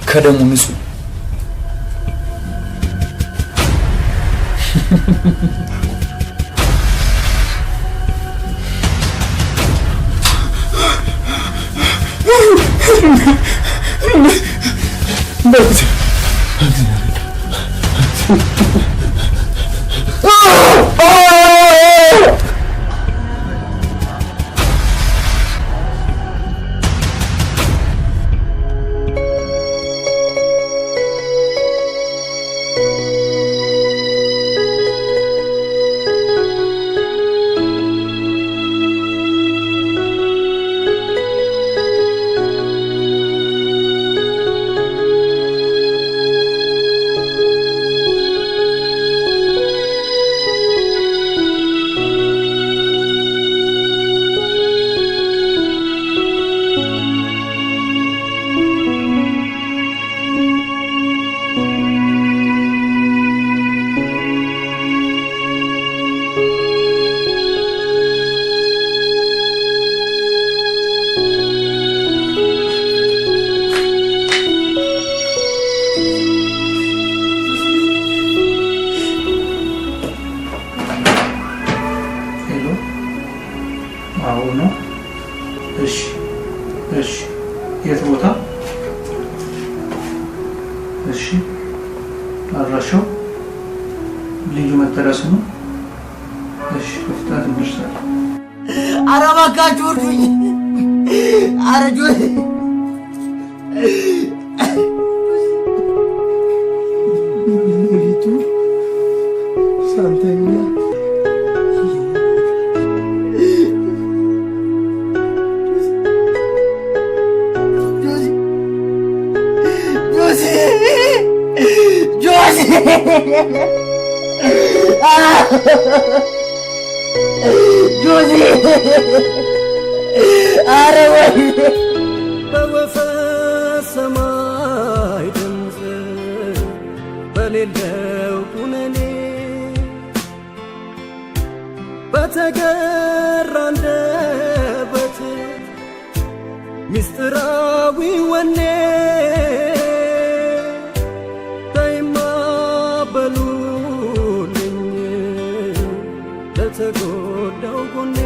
ከደሙ ንጹህ አድራሻው ልዩ መጠሪያ ስሙ። እሺ በፍጥነት እንደርሳለን። ኧረ እባካችሁ እርዱኝ። ኧረ ጆሲ ሌሊቱ ሳንተኛ ጆሲ ኧረ ወይ በወፈ ሰማይ ድምፅ በሌለው ኩነኔ በተገራ አንደበት ምስጢራዊ ወኔ በሉልኝ ለተጎዳው ጎኔ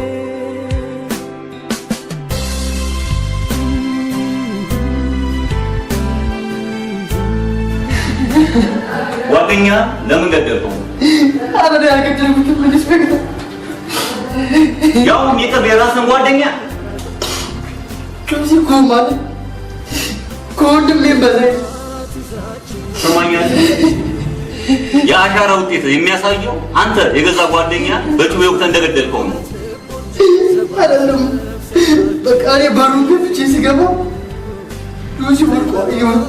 ጓደኛ ለምን ገደልከው? አረዳ ያገደልኩት ምን ይስበክ ያው የቅርብ የራስን ጓደኛ ጆሲ እኮ ማለት ከወንድሜ በላይ ሰማኛለህ። የአሻራ ውጤት የሚያሳየው አንተ የገዛ ጓደኛ በጩቤ ወቅት እንደገደልከው ነው። አይደለም በቃ እኔ በሩን ከፍቼ ስገባ ጆሲ ወድቆ ይሁን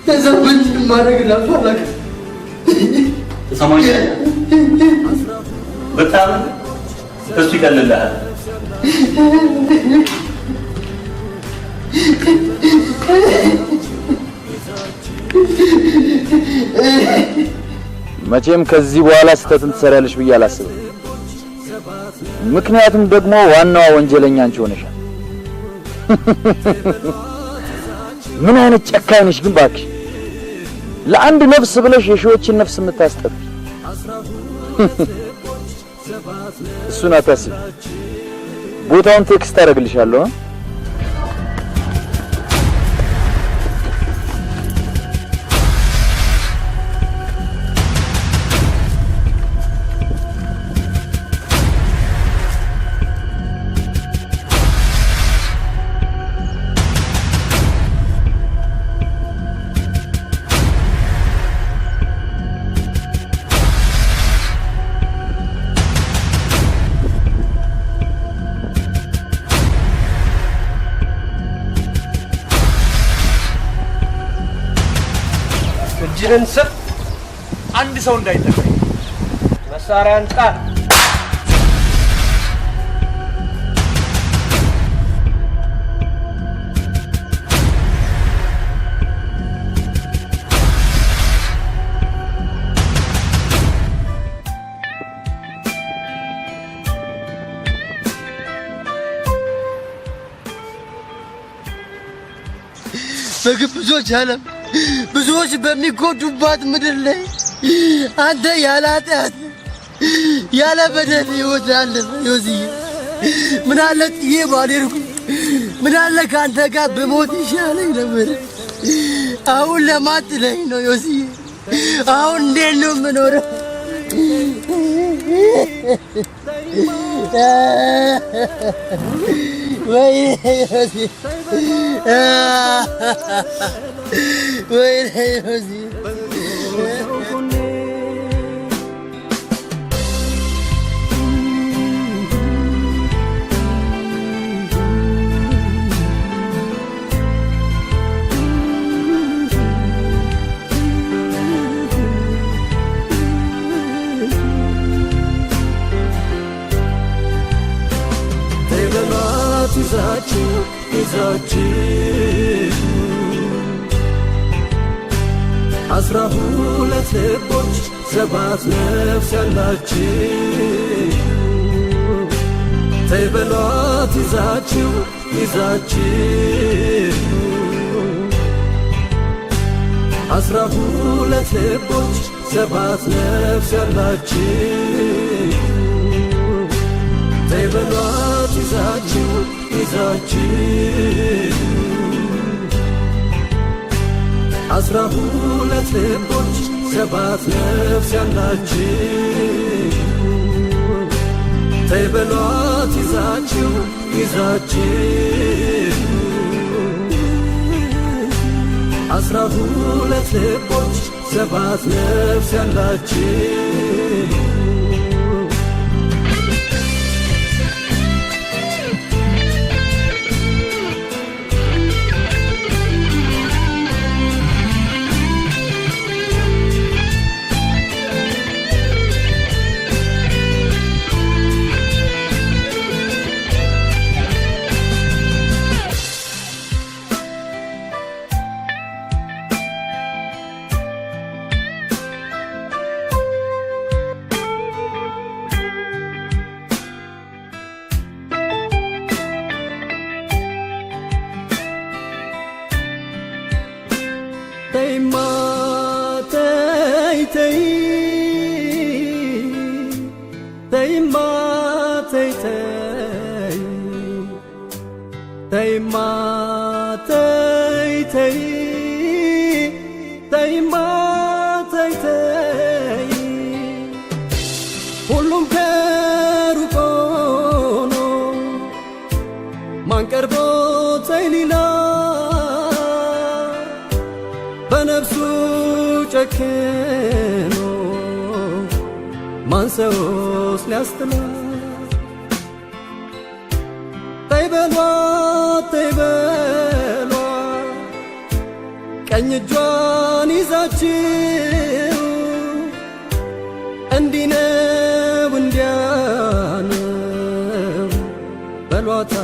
ከዛ ምን ማድረግ እንዳልፈለገ ሰማኛለህ። በጣም እሱ ይቀልልሃል። መቼም ከዚህ በኋላ ስተትን ትሰሪያለሽ ብዬ አላስብም። ምክንያቱም ደግሞ ዋናዋ ወንጀለኛ አንቺ ሆነሻል። ምን አይነት ጨካኝ ነሽ ግን ባክሽ! ለአንድ ነፍስ ብለሽ የሺዎችን ነፍስ የምታስጠፊ። እሱን አታስቢ። ቦታውን ቴክስት አደርግልሻለሁ። እጅህን ስጥ። አንድ ሰው እንዳይጠቀም መሳሪያን ጣል። በግብዞች ዓለም ብዙዎች በሚጎዱባት ምድር ላይ አንተ ያለ ኃጢአት ያለ በደል ሕይወት አለፈ። ዮሲዬ ምን አለ ጥዬ ባልሄድኩ፣ ምን አለ ከአንተ ጋር በሞት ይሻለኝ ነበር። አሁን ለማጥለኝ ነው ዮሲዬ። አሁን እንዴት ነው የምኖረው? ወይኔ ዮሲዬ፣ ወይኔ ዮሲዬ። ይዛችሁ አስራ ሁለት ልቦች ሰባት ነፍስ ያላችሁ ተይ በሏት ይዛችሁ አስራ ሁለት ልቦች ሰባት ነፍስ ያላችሁ ተይ በሏት ይዛችሁ 12 ልቦች 7 ነፍስ ያላችሁ ተይ በሏት ይዛችሁ 12 ልቦች 7 ነፍስ ያላችሁ ተይማ ተይ ተይ ተይማ ተይ ተይ ተይማ ተይ ተይ ተይማ ተይ ተይ ሁሉም ከሩቅ ሆኖ ማን ቀርቦ ተይ ሊላ በነፍሱ ጨክኖ ማን ሰውስ ሊያስጥላ ተይ በሏት ተይ በሏት ቀኝ እጇን ይዛችሁ እንዲህ ነው እንዲያ ነው በሏታ